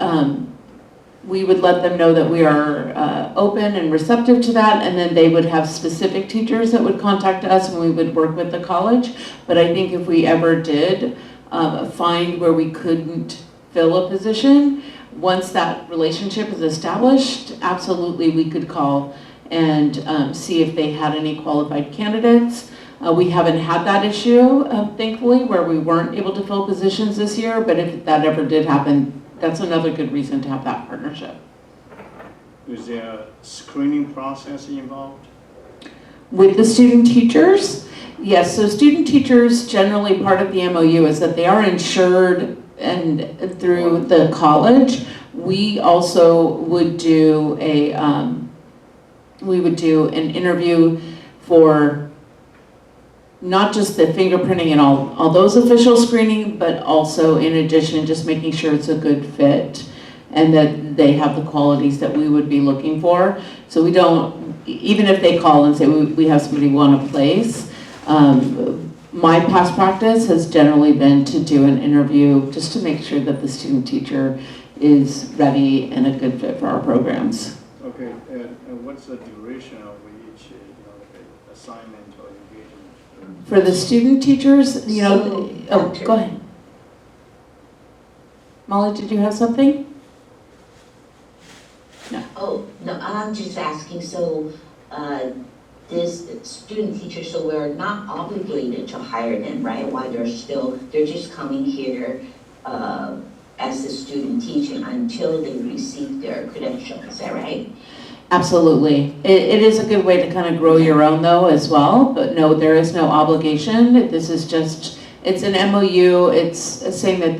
we would let them know that we are open and receptive to that, and then they would have specific teachers that would contact us and we would work with the college. But I think if we ever did find where we couldn't fill a position, once that relationship is established, absolutely we could call and see if they had any qualified candidates. We haven't had that issue, thankfully, where we weren't able to fill positions this year, but if that ever did happen, that's another good reason to have that partnership. Is there a screening process involved? With the student teachers, yes, so student teachers, generally part of the MOU is that they are insured and through the college. We also would do an interview for not just the fingerprinting and all those official screening, but also in addition, just making sure it's a good fit and that they have the qualities that we would be looking for. So we don't, even if they call and say we have somebody we want to place, my past practice has generally been to do an interview just to make sure that the student teacher is ready and a good fit for our programs. Okay, and what's the duration of each assignment or engagement? For the student teachers, go ahead. Molly, did you have something? Oh, no, I'm just asking, so, this student teacher, so we're not obligated to hire them, right? While they're just coming here, as a student teacher until they receive their credential, is that right? Absolutely. It is a good way to kind of grow your own though as well, but no, there is no obligation. This is just, it's an MOU, it's saying that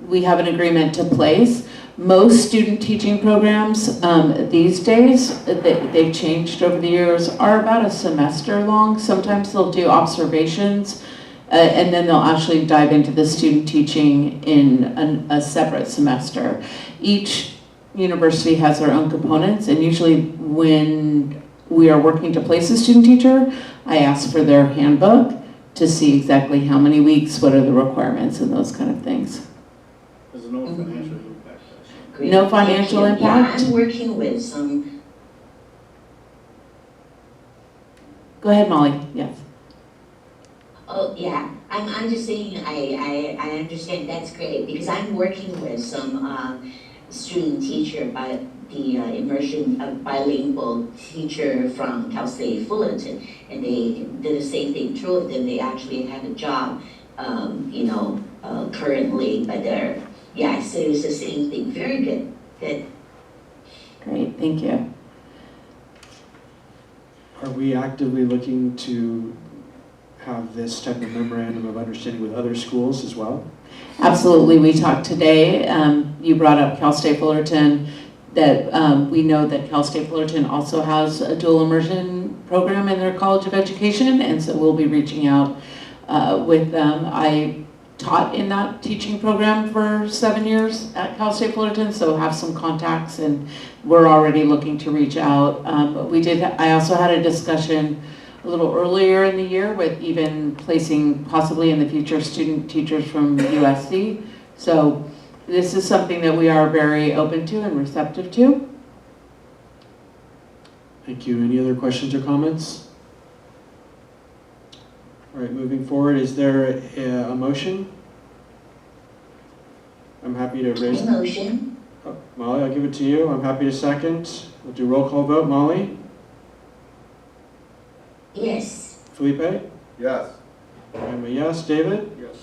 we have an agreement to place. Most student teaching programs these days, they've changed over the years, are about a semester long. Sometimes they'll do observations and then they'll actually dive into the student teaching in a separate semester. Each university has their own components, and usually when we are working to place a student teacher, I ask for their handbook to see exactly how many weeks, what are the requirements, and those kind of things. There's no financial impact. Great. No financial Thank you. impact? Yeah, I'm working with some. Go ahead, Molly, yes. Oh, yeah, I'm just saying, I understand, that's great, because I'm working with some student teacher by the immersion bilingual teacher from Cal State Fullerton, and they did the same thing. Two of them, they actually had a job, currently, but so it was the same thing. Very good, good. Great, thank you. Are we actively looking to have this type of memorandum of understanding with other schools as well? Absolutely, we talked today, you brought up Cal State Fullerton, that we know that Cal State Fullerton also has a dual immersion program in their College of Education, and so we'll be reaching out with them. I taught in that teaching program for 7 years at Cal State Fullerton, so have some contacts, and we're already looking to reach out. I also had a discussion a little earlier in the year with even placing possibly in the future student teachers from USC. So this is something that we are very open to and receptive to. Thank you. Any other questions or comments? All right, moving forward, is there a motion? I'm happy to raise. Motion. Oh, Molly, I'll give it to you. I'm happy to second. We'll do roll call vote. Molly? Yes. Felipe? Yes. I'm a yes. David? Yes.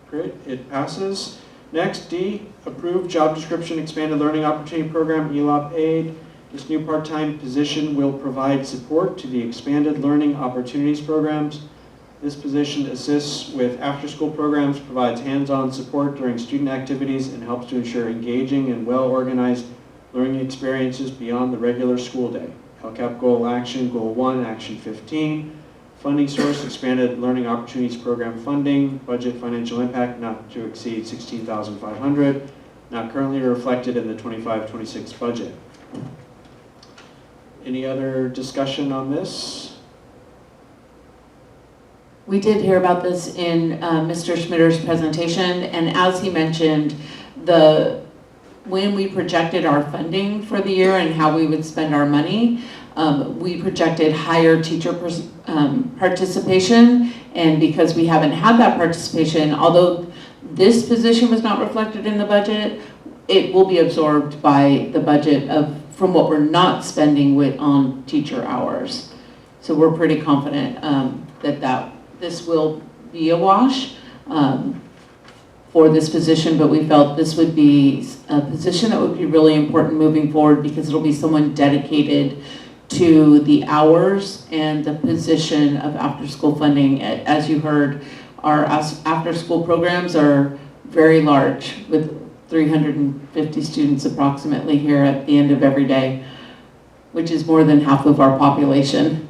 Great, it passes. Next, D, approve job description expanded learning opportunity program, ELOP aid. This new part-time position will provide support to the expanded learning opportunities programs. This position assists with after-school programs, provides hands-on support during student activities, and helps to ensure engaging and well-organized learning experiences beyond the regular school day. LCAP Goal Action, Goal 1, Action 15. Funding source, expanded learning opportunities program funding. Budget financial impact not to exceed $16,500. Not currently reflected in the 25-26 budget. Any other discussion on this? We did hear about this in Mr. Schmitter's presentation, and as he mentioned, when we projected our funding for the year and how we would spend our money, we projected higher teacher participation, and because we haven't had that participation, although this position was not reflected in the budget, it will be absorbed by the budget from what we're not spending on teacher hours. So we're pretty confident that this will be a wash for this position, but we felt this would be a position that would be really important moving forward because it'll be someone dedicated to the hours and the position of after-school funding. As you heard, our after-school programs are very large with 350 students approximately here at the end of every day, which is more than half of our population.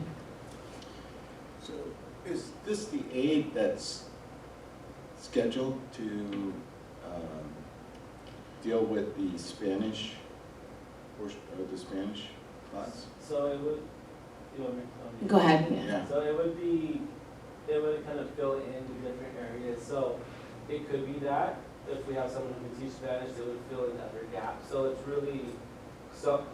So is this the aid that's scheduled to deal with the Spanish portion of the Spanish class? So it would, Go ahead. Yeah. So it would kind of fill into different areas. So it could be that if we have someone who can teach Spanish, they would fill in other gaps. So it's really,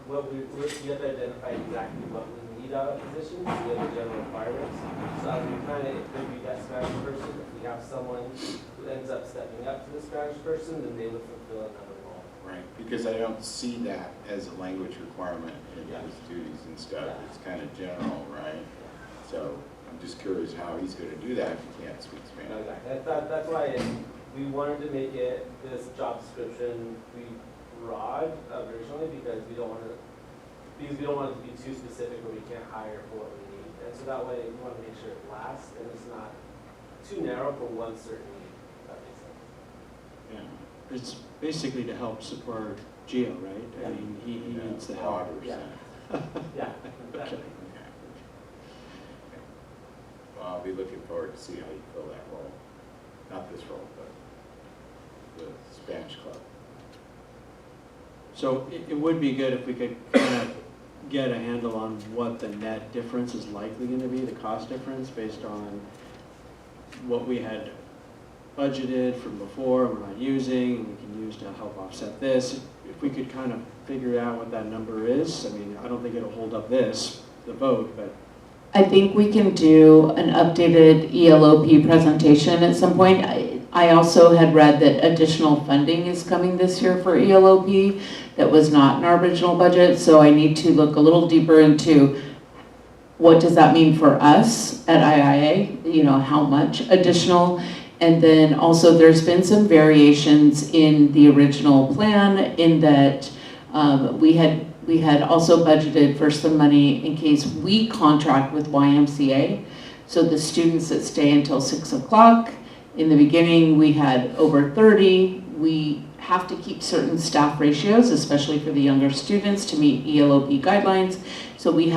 what we have to identify exactly what we need out of positions, we have the general requirements. So as we kind of, it could be that Spanish person. If we have someone who ends up stepping up to the Spanish person, then they would fulfill another role. Right, because I don't see that as a language requirement in his duties and stuff. Yeah. It's kind of general, right? So I'm just curious how he's going to do that if he can't speak No, Spanish. exactly. That's why we wanted to make this job description be broad originally because we don't want it to be too specific where we can't hire for what we need. And so that way we want to make sure it lasts and it's not too narrow for one certain need. If that makes sense. Yeah. It's basically to help support Gio, right? I mean, he needs the help. 100%. Yeah. Yeah, exactly. Okay. Well, I'll be looking forward to see how you fill that role. Not this role, but the Spanish club. So it would be good if we could kind of get a handle on what the net difference is likely going to be, the cost difference based on what we had budgeted from before and we're not using and we can use to help offset this. If we could kind of figure out what that number is, I mean, I don't think it'll hold up the vote, but I think we can do an updated ELOP presentation at some point. I also had read that additional funding is coming this year for ELOP that was not in our original budget, so I need to look a little deeper into what does that mean for us at IIA, how much additional. And then also there's been some variations in the original plan in that we had also budgeted for some money in case we contract with YMCA. So the students that stay until 6 o'clock, in the beginning we had over 30. We have to keep certain staff ratios, especially for the younger students, to meet ELOP guidelines. So we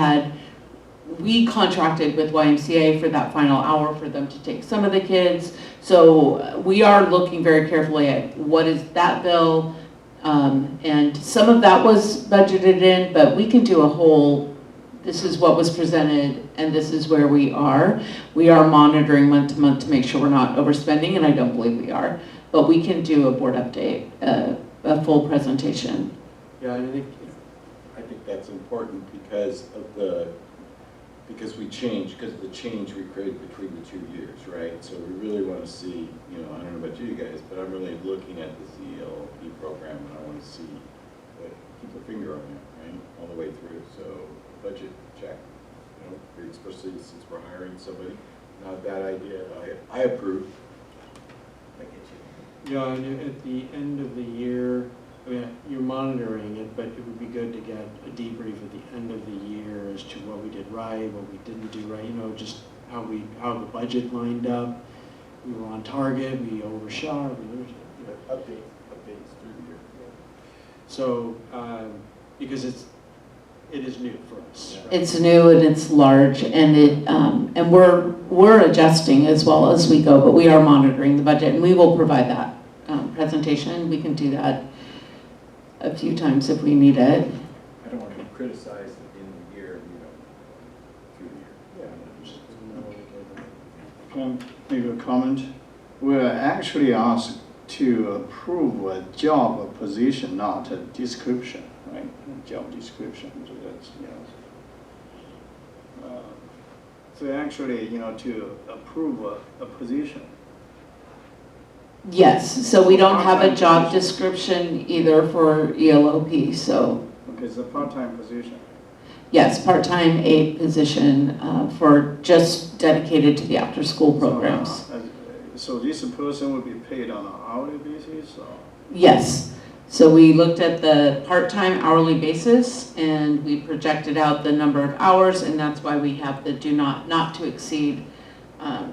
contracted with YMCA for that final hour for them to take some of the kids. So we are looking very carefully at what is that bill, and some of that was budgeted in, but we can do a whole, this is what was presented and this is where we are. We are monitoring month to month to make sure we're not overspending, and I don't believe we are, but we can do a board update, a full presentation. yeah, I think that's important because of the change we created between the 2 years, right? So we really want to see, I don't know about you guys, but I'm really looking at this ELP program and I want to see, keep a finger on it, right, all the way through. So budget check, especially since we're hiring somebody, not a bad idea. I approve. I get you. Yeah, and at the end of the year, I mean, you're monitoring it, but it would be good to get a debrief at the end of the year as to what we did right, what we didn't do right, just how the budget lined up. We were on target, we overshot, Updates through the year. So, because it is new for us, right? It's new and it's large, and and we're adjusting as well as we go, but we are monitoring the budget, and we will provide that presentation. We can do that a few times if we need it. I don't want to criticize at the end of the year, through the year. Can I make a comment? We're actually asked to approve a job position, not a description, right? Job description, so that's, so actually, to approve a position. Yes, so we don't have a Part-time job position. description either for ELOP, so Okay, it's a part-time position. yes, part-time aide position for just dedicated to the after-school programs. So this person will be paid on an hourly basis, or? Yes, so we looked at the part-time hourly basis and we projected out the number of hours, and that's why we have the not to exceed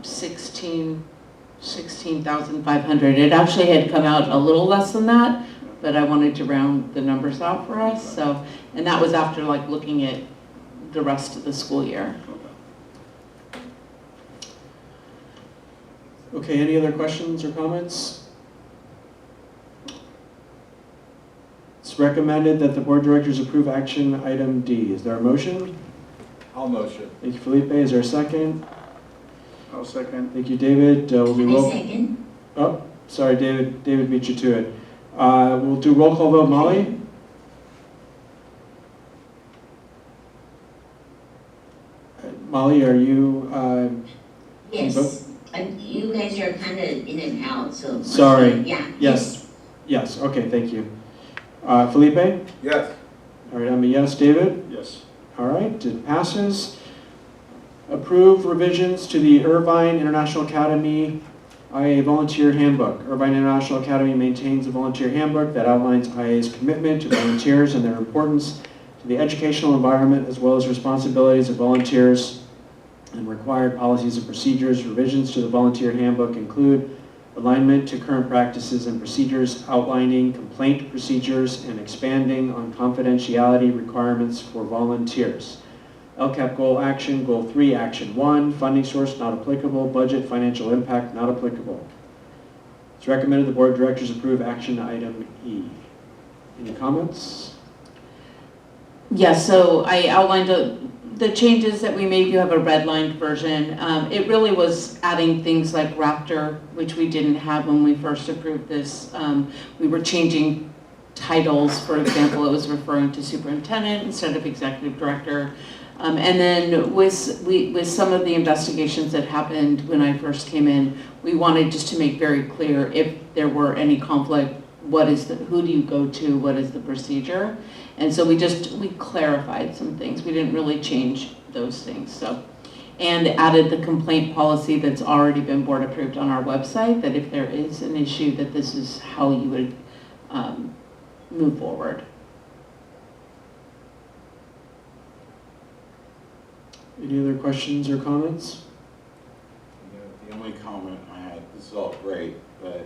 16,500. It actually had come out a little less than that, but I wanted to round the numbers out for us. So, and that was after like looking at the rest of the school year. Okay, any other questions or comments? It's recommended that the board of directors approve action item D. Is there a motion? I'll motion. Thank you, Felipe. Is there a second? I'll second. Thank you, David. We'll do I roll. second. Oh, sorry, David. David beat you to it. We'll do roll call vote. Molly? Molly, are you? Yes, you guys are kind of in and out, so. Sorry. Yeah. Yes. Yes. Okay. Thank you. Felipe? Yes. All right. I'm a yes. David? Yes. All right. It passes. Approve revisions to the Irvine International Academy IIA Volunteer Handbook. Irvine International Academy maintains a volunteer handbook that outlines IIA's commitment to volunteers and their importance to the educational environment, as well as responsibilities of volunteers and required policies and procedures. Revisions to the volunteer handbook include alignment to current practices and procedures, outlining complaint procedures, and expanding on confidentiality requirements for volunteers. LCAP goal action, goal 3, action 1, funding source not applicable, budget financial impact not applicable. It's recommended the board of directors approve action item E. Any comments? Yes, so I outlined the changes that we made. You have a redlined version. It really was adding things like Raptor, which we didn't have when we first approved this. We were changing titles. For example, it was referring to superintendent instead of executive director. And then with some of the investigations that happened when I first came in, we wanted just to make very clear if there were any conflict, who do you go to, what is the procedure? And so we clarified some things. We didn't really change those things. So, and added the complaint policy that's already been board approved on our website, that if there is an issue, that this is how you would move forward. Any other questions or comments? The only comment I had, this is all great, but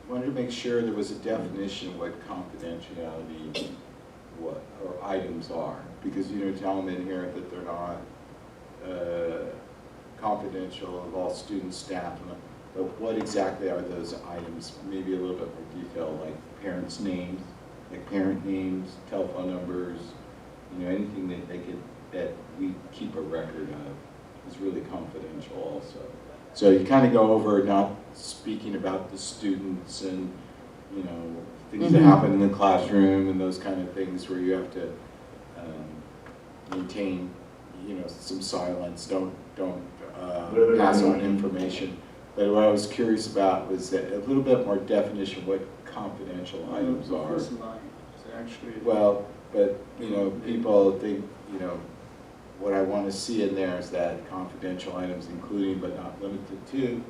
wanted to make sure there was a definition of what confidentiality or items are. Because tell them in here that they're not confidential of all students, staff, but what exactly are those items? Maybe a little bit more detail, like parents' names, like parent names, telephone numbers, anything that we keep a record of is really confidential also. So you kind of go over not speaking about the students and, things that happen in the classroom and those kind of things where you have to maintain, some silence, don't pass on information. But what I was curious about was that a little bit more definition of what confidential items are. First line is actually. Well, but, people think, what I want to see in there is that confidential items including but not limited to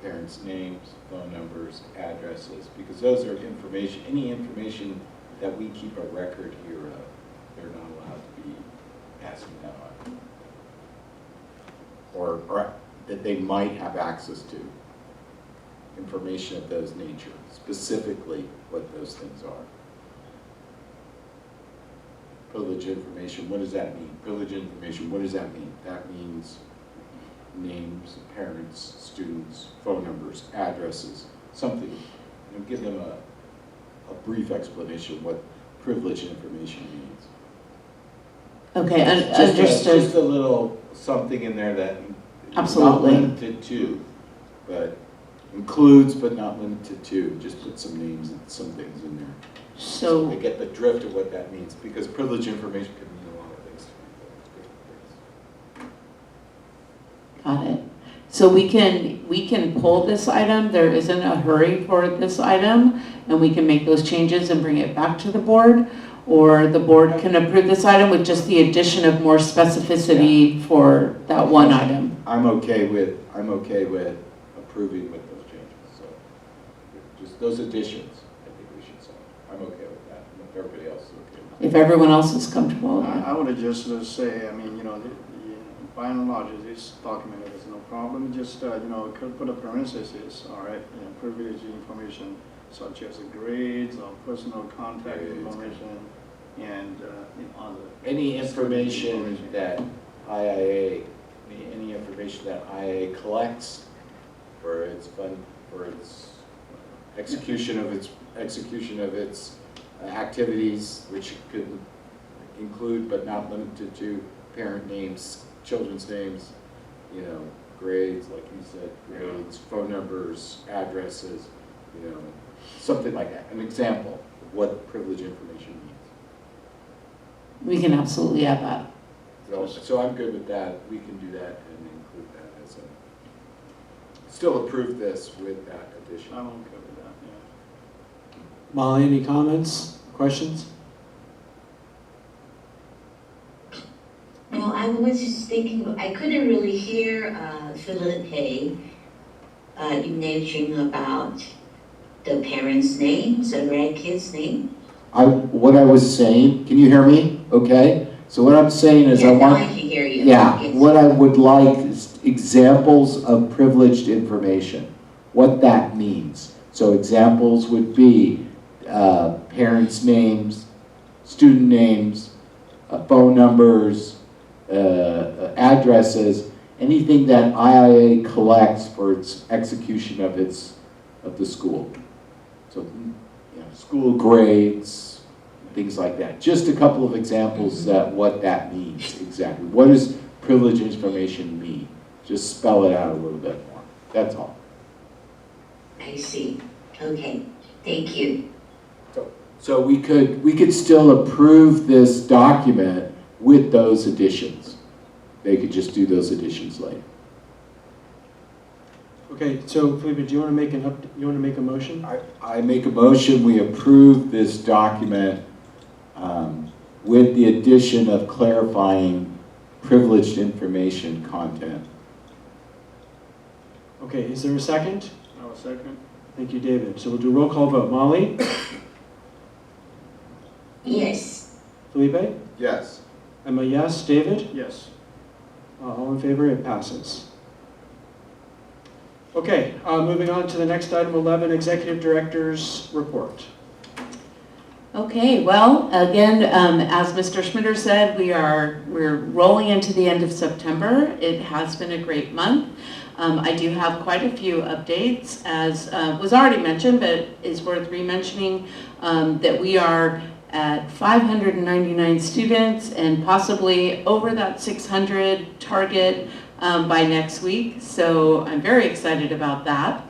parents' names, phone numbers, addresses, because those are information, any information that we keep a record here of, they're not allowed to be passing that on. Or that they might have access to. Information of those nature, specifically what those things are. Privileged information, what does that mean? Privileged information, what does that mean? That means names, parents, students, phone numbers, addresses, something. You know, give them a brief explanation of what privileged information means. Okay, Just understood. a little something in there that Absolutely. not limited to, but includes but not limited to. Just put some names and some things in there. So, They get the drift of what that means, because privileged information can mean a lot of things to people. got it. So we can pull this item, there isn't a hurry for this item, and we can make those changes and bring it back to the board, or the board can approve this item with just the addition of more specificity for that one item. I'm okay with approving with those changes, so just those additions, I think we should say. I'm okay with that, and if everybody else is okay with If everyone else is comfortable. I would just say, I mean, by and large, this document, there's no problem, just, could put a parenthesis, all right, privileged information such as grades or personal contact information and, other. any information that IIA, any information that IIA collects for its execution of its activities, which could include but not limited to parent names, children's names, grades, like you said, grades, phone numbers, addresses, something like that. An example of what privileged information means. We can absolutely add that. So I'm good with that. We can do that and include that as still approve this with that addition. I'm okay with that, yeah. Molly, any comments, questions? No, I was just thinking, I couldn't really hear Philippe mentioning about the parents' names, the grandkids' name. What I was saying, can you hear me? Okay. So what I'm saying is Yes, now I can hear you. yeah, Yes. what I would like is examples of privileged information, what that means. So examples would be parents' names, student names, phone numbers, addresses, anything that IIA collects for its execution of the school. So, school grades, things like that. Just a couple of examples that what that means exactly. What does privileged information mean? Just spell it out a little bit more. That's all. I see. Okay, thank you. So we could still approve this document with those additions. They could just do those additions later. Okay, so Felipe, do you want to make a motion? I make a motion, we approve this document with the addition of clarifying privileged information content. Okay, is there a second? I'll second. Thank you, David. So we'll do a roll call vote. Molly? Yes. Felipe? Yes. I'm a yes. David? Yes. All in favor? It passes. Okay, moving on to the next item, 11, Executive Director's Report. Okay, well, again, as Mr. Schmitter said, we're rolling into the end of September. It has been a great month. I do have quite a few updates, as was already mentioned, but is worth re-mentioning, that we are at 599 students and possibly over that 600 target by next week. So I'm very excited about that.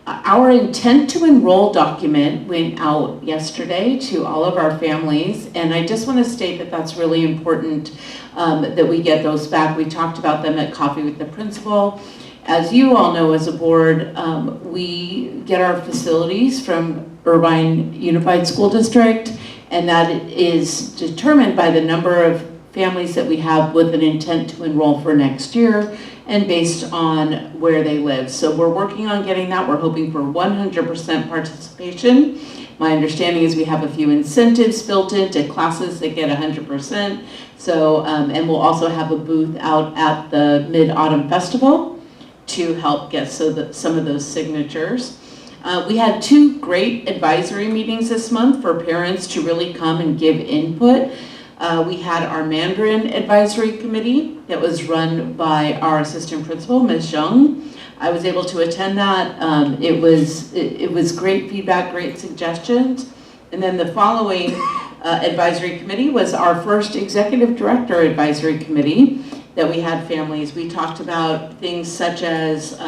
Our intent to enroll document went out yesterday to all of our families, and I just want to state that that's really important that we get those back. We talked about them at Coffee with the Principal. As you all know, as a board, we get our facilities from Irvine Unified School District, and that is determined by the number of families that we have with an intent to enroll for next year and based on where they live. So we're working on getting that. We're hoping for 100% participation. My understanding is we have a few incentives built into classes that get 100%. So, and we'll also have a booth out at the Mid-Autumn Festival to help get some of those signatures. We had 2 great advisory meetings this month for parents to really come and give input. We had our Mandarin Advisory Committee that was run by our assistant principal, Ms. Zheng. I was able to attend that. It was great feedback, great suggestions. And then the following advisory committee was our first executive director advisory committee that we had families. We talked about things such as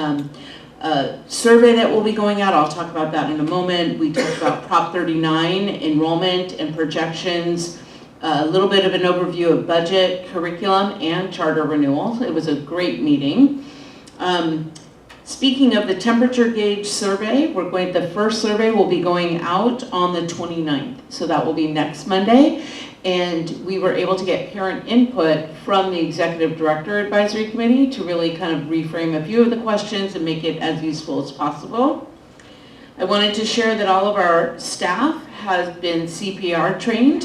a survey that will be going out. I'll talk about that in a moment. We talked about Prop 39 enrollment and projections, a little bit of an overview of budget, curriculum, and charter renewal. It was a great meeting. Speaking of the temperature gauge survey, the first survey will be going out on the 29th. So that will be next Monday. And we were able to get parent input from the Executive Director Advisory Committee to really kind of reframe a few of the questions and make it as useful as possible. I wanted to share that all of our staff has been CPR trained.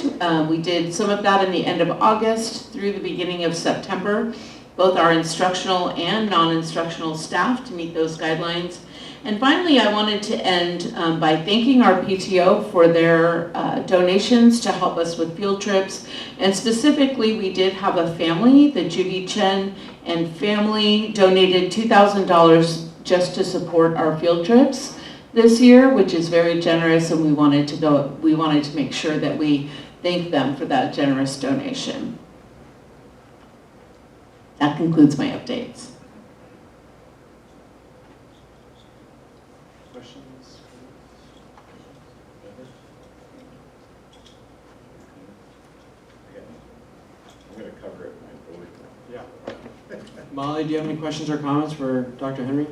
We did some of that in the end of August through the beginning of September, both our instructional and non-instructional staff to meet those guidelines. And finally, I wanted to end by thanking our PTO for their donations to help us with field trips. And specifically, we did have a family, the Judy Chen and family, donated $2,000 just to support our field trips this year, which is very generous, and we wanted to make sure that we thank them for that generous donation. That concludes my updates. Questions? I'm gonna cover it in my bullet. Yeah. Molly, do you have any questions or comments for Dr. Henry?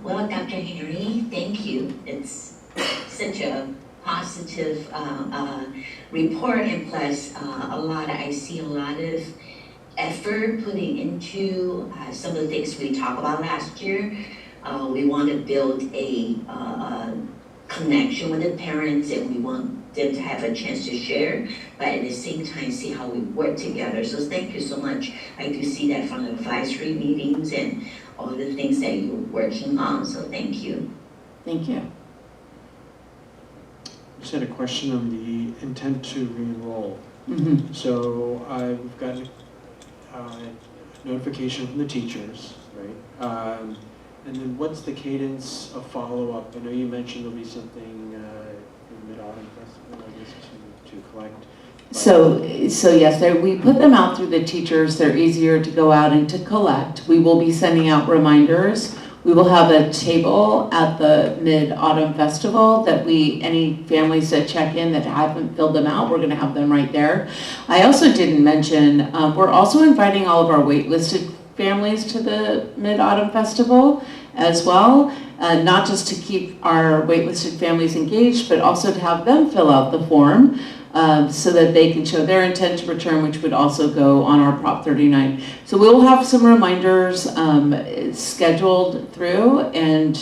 Well, Dr. Henry, thank you. It's such a positive report, and plus I see a lot of effort putting into some of the things we talked about last year. We want to build a connection with the parents, and we want them to have a chance to share, but at the same time see how we work together. So thank you so much. I do see that from the advisory meetings and all the things that you're working on, so thank you. Thank you. I just had a question on the intent to re-enroll. Mm-hmm. So we've got a notification from the teachers, right? And then what's the cadence of follow-up? I know you mentioned there'll be something in the Mid-Autumn Festival, I guess, to collect. So yes, we put them out through the teachers. They're easier to go out and to collect. We will be sending out reminders. We will have a table at the Mid-Autumn Festival that any families that check in that haven't filled them out, we're going to have them right there. I also didn't mention, we're also inviting all of our waitlisted families to the Mid-Autumn Festival as well, not just to keep our waitlisted families engaged, but also to have them fill out the form so that they can show their intent to return, which would also go on our Prop 39. So we'll have some reminders scheduled through, and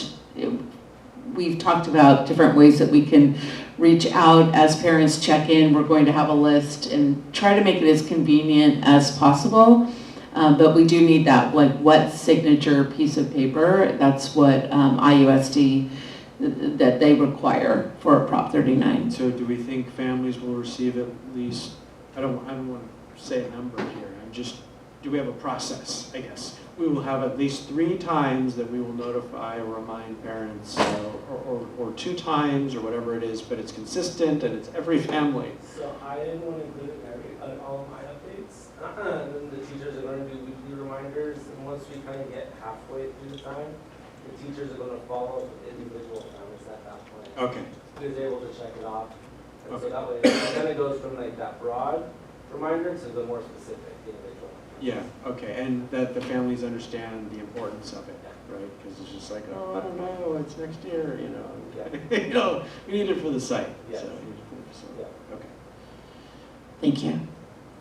we've talked about different ways that we can reach out as parents check in. We're going to have a list and try to make it as convenient as possible. But we do need that wet signature piece of paper. That's what IUSD that they require for Prop 39. So do we think families will receive at least, I don't want to say a number here, do we have a process, I guess? We will have at least 3 times that we will notify or remind parents, or 2 times, or whatever it is, but it's consistent and it's every family. So I didn't want to include it in all of my updates. And then the teachers are going to do weekly reminders, and once we kind of get halfway through the time, the teachers are going to follow up with individual families at that point. Okay. Who's able to check it off. And Okay. so that way it kind of goes from that broad reminder to the more specific individual. Yeah, okay, and that the families understand the importance of it, right? Because it's just like, oh, I don't know, it's next year, Yeah. we need it for the site. Yes. So we need it for the site. Yeah. Okay. Thank you.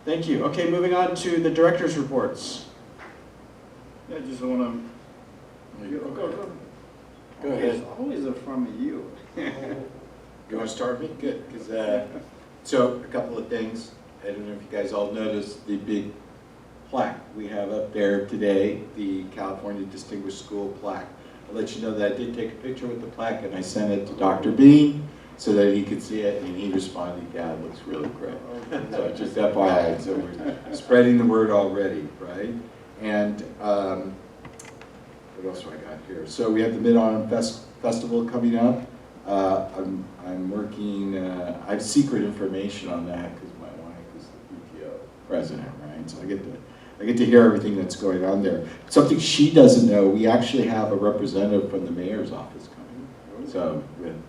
Thank you. Okay, moving on to the director's reports. I just wanna, go. Go ahead. Always from you. You want to start me? Good, because, so a couple of things. I don't know if you guys all noticed the big plaque we have up there today, the California Distinguished School plaque. I'll let you know that I did take a picture with the plaque and I sent it to Dr. Bean so that he could see it, and he responded, yeah, it looks really great. So just FYI, so we're spreading the word already, right? And what else do I got here? So we have the Mid-Autumn Festival coming up. I'm working, I have secret information on that because my wife is the PTO president, right? So I get to hear everything that's going on there. Something she doesn't know, we actually have a representative from the mayor's office coming. So,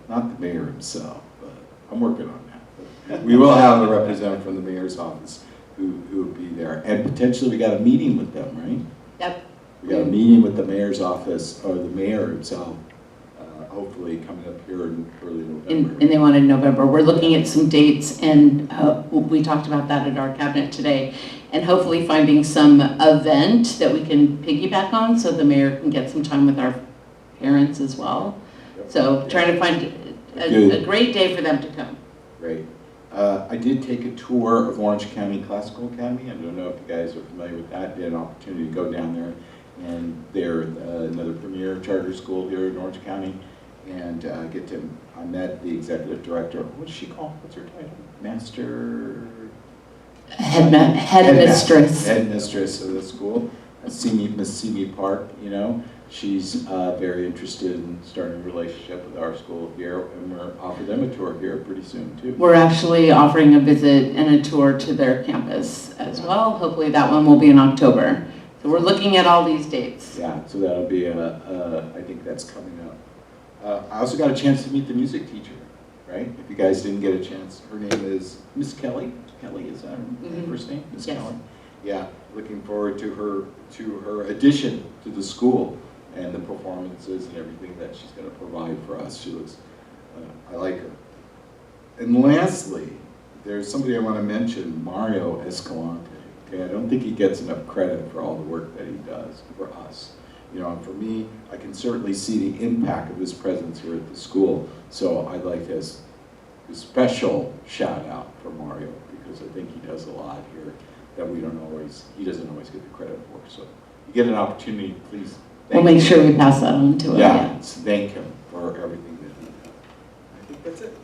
not the mayor himself, but I'm working on that. But we will have a representative from the mayor's office who will be there. And potentially we got a meeting with them, right? Yep. We got a meeting with the mayor's office, or the mayor himself, hopefully coming up here in early November. And they want in November. We're looking at some dates, and we talked about that at our cabinet today, and hopefully finding some event that we can piggyback on so the mayor can get some time with our parents as well. Yep. So trying to find a great day for them to come. Great. I did take a tour of Orange County Classical Academy. I don't know if you guys are familiar with that. I had an opportunity to go down there, and they're another premier charter school here in Orange County. And I met the executive director. What does she call? What's her title? Master? Headmistress. Headmistress of the school. Miss Simi Park, you know. She's very interested in starting a relationship with our school here, and we're offering them a tour here pretty soon too. We're actually offering a visit and a tour to their campus as well. Hopefully that one will be in October. So we're looking at all these dates. Yeah, so that'll be, I think that's coming up. I also got a chance to meet the music teacher, right? If you guys didn't get a chance, her name is Miss Kelly. Kelly, is that her first name? Miss Yes. Kelly. Yeah, looking forward to her addition to the school and the performances and everything that she's going to provide for us. She looks, I like her. And lastly, there's somebody I want to mention, Mario Escalante. Okay, I don't think he gets enough credit for all the work that he does for us. You know, and for me, I can certainly see the impact of his presence here at the school. So I'd like to a special shout out for Mario, because I think he does a lot here that he doesn't always get the credit for. So you get an opportunity, please. We'll make sure we pass that on to him. Yeah, thank him for everything that he does. I think that's it.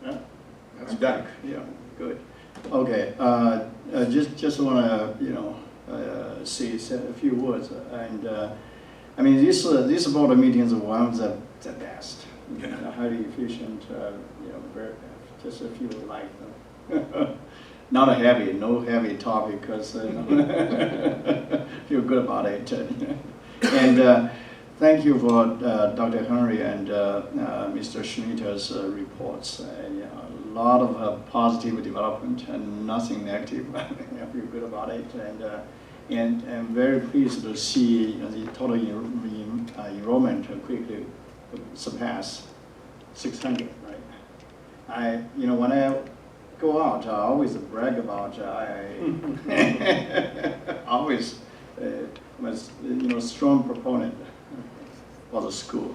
Yeah. I'm done. Yeah, good. Okay, just want to, say a few words, and I mean, this board meeting is one of the best, highly efficient, very, just if you would like them. Not no heavy topic, because feel good about it. And thank you for Dr. Henry and Mr. Schmitter's reports. A lot of positive development and nothing negative. I feel good about it, and I'm very pleased to see the total enrollment quickly surpass 600. Right? When I go out, I always brag about always was strong proponent for the school,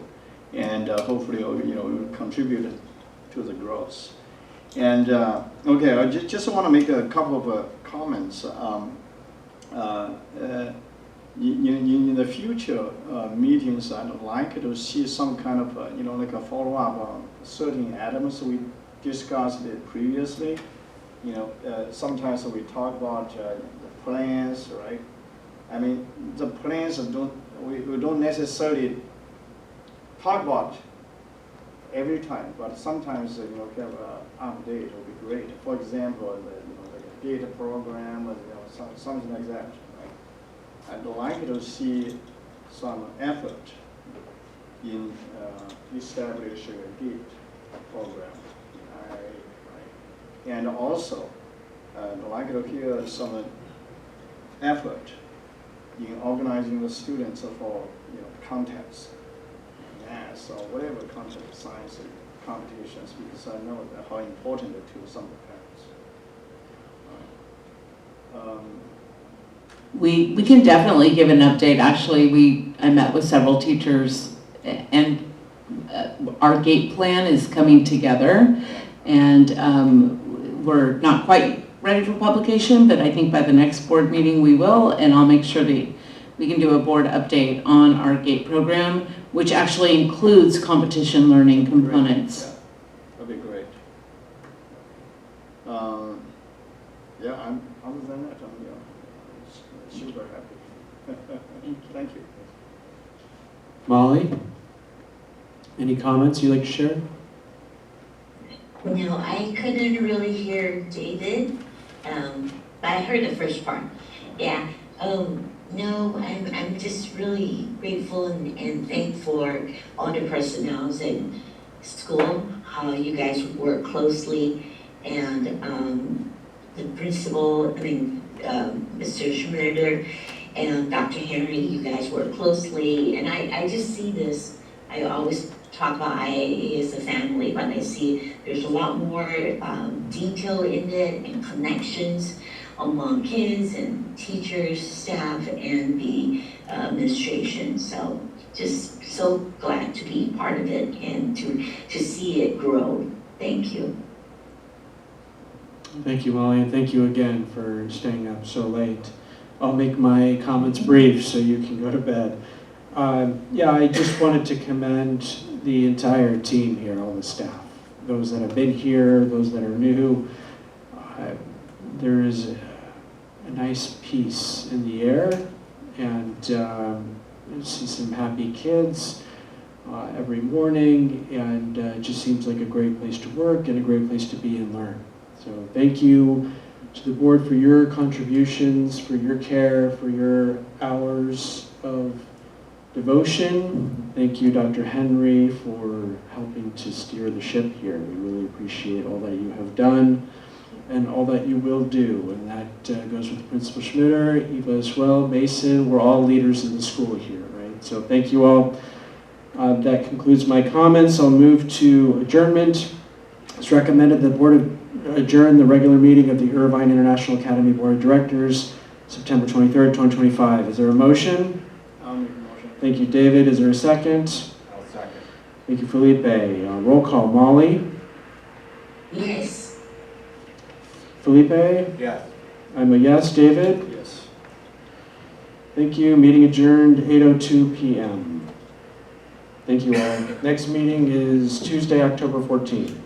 and hopefully will contribute to the growth. And okay, I just want to make a couple of comments. In the future meetings, I'd like to see some kind of like a follow-up on certain items we discussed it previously. Sometimes we talk about the plans, right? I mean, the plans we don't necessarily talk about every time, but sometimes have an update would be great. For example, like a data program, something like that. Right? I'd like to see some effort in establishing a GATE program. And also, I'd like to hear some effort in organizing the students for contests, math or whatever content, science, competitions because I know that how important it to some of the parents. We can definitely give an update. Actually, I met with several teachers and our GATE plan is coming together and we're not quite ready for publication, but I think by the next board meeting we will, and I'll make sure that we can do a board update on our GATE program, which actually includes competition learning components. Yeah, that'd be great. Yeah, other than that, I'm super happy. Thank you. Molly? Any comments you'd like to share? No, I couldn't really hear David, but I heard the first part. Yeah. No, I'm just really grateful and thankful for all the personnel in school, how you guys work closely, and the principal, Mr. Schmider and Dr. Henry, you guys work closely, and I just see this. I always talk about IIA as a family, but I see there's a lot more detail in it and connections among kids and teachers, staff, and the administration. So just so glad to be part of it and to see it grow. Thank you. Thank you, Molly, and thank you again for staying up so late. I'll make my comments brief so you can go to bed. Yeah, I just wanted to commend the entire team here, all the staff, those that have been here, those that are new. There is a nice peace in the air, and I see some happy kids every morning, and it just seems like a great place to work and a great place to be and learn. So thank you to the board for your contributions, for your care, for your hours of devotion. Thank you, Dr. Henry, for helping to steer the ship here. We really appreciate all that you have done and all that you will do. And that goes with Principal Schmider, Eva as well, Mason. We're all leaders in the school here, right? So thank you all. That concludes my comments. I'll move to adjournment. It's recommended that the board adjourn the regular meeting of the Irvine International Academy Board of Directors, September 23rd, 2025. Is there a motion? I'll make a motion. Thank you, David. Is there a second? I'll second. Thank you, Felipe. Roll call. Molly? Yes. Felipe? Yes. I'm a yes. David? Yes. Thank you. Meeting adjourned, 8:02 p.m. Thank you all. Next meeting is Tuesday, October 14th.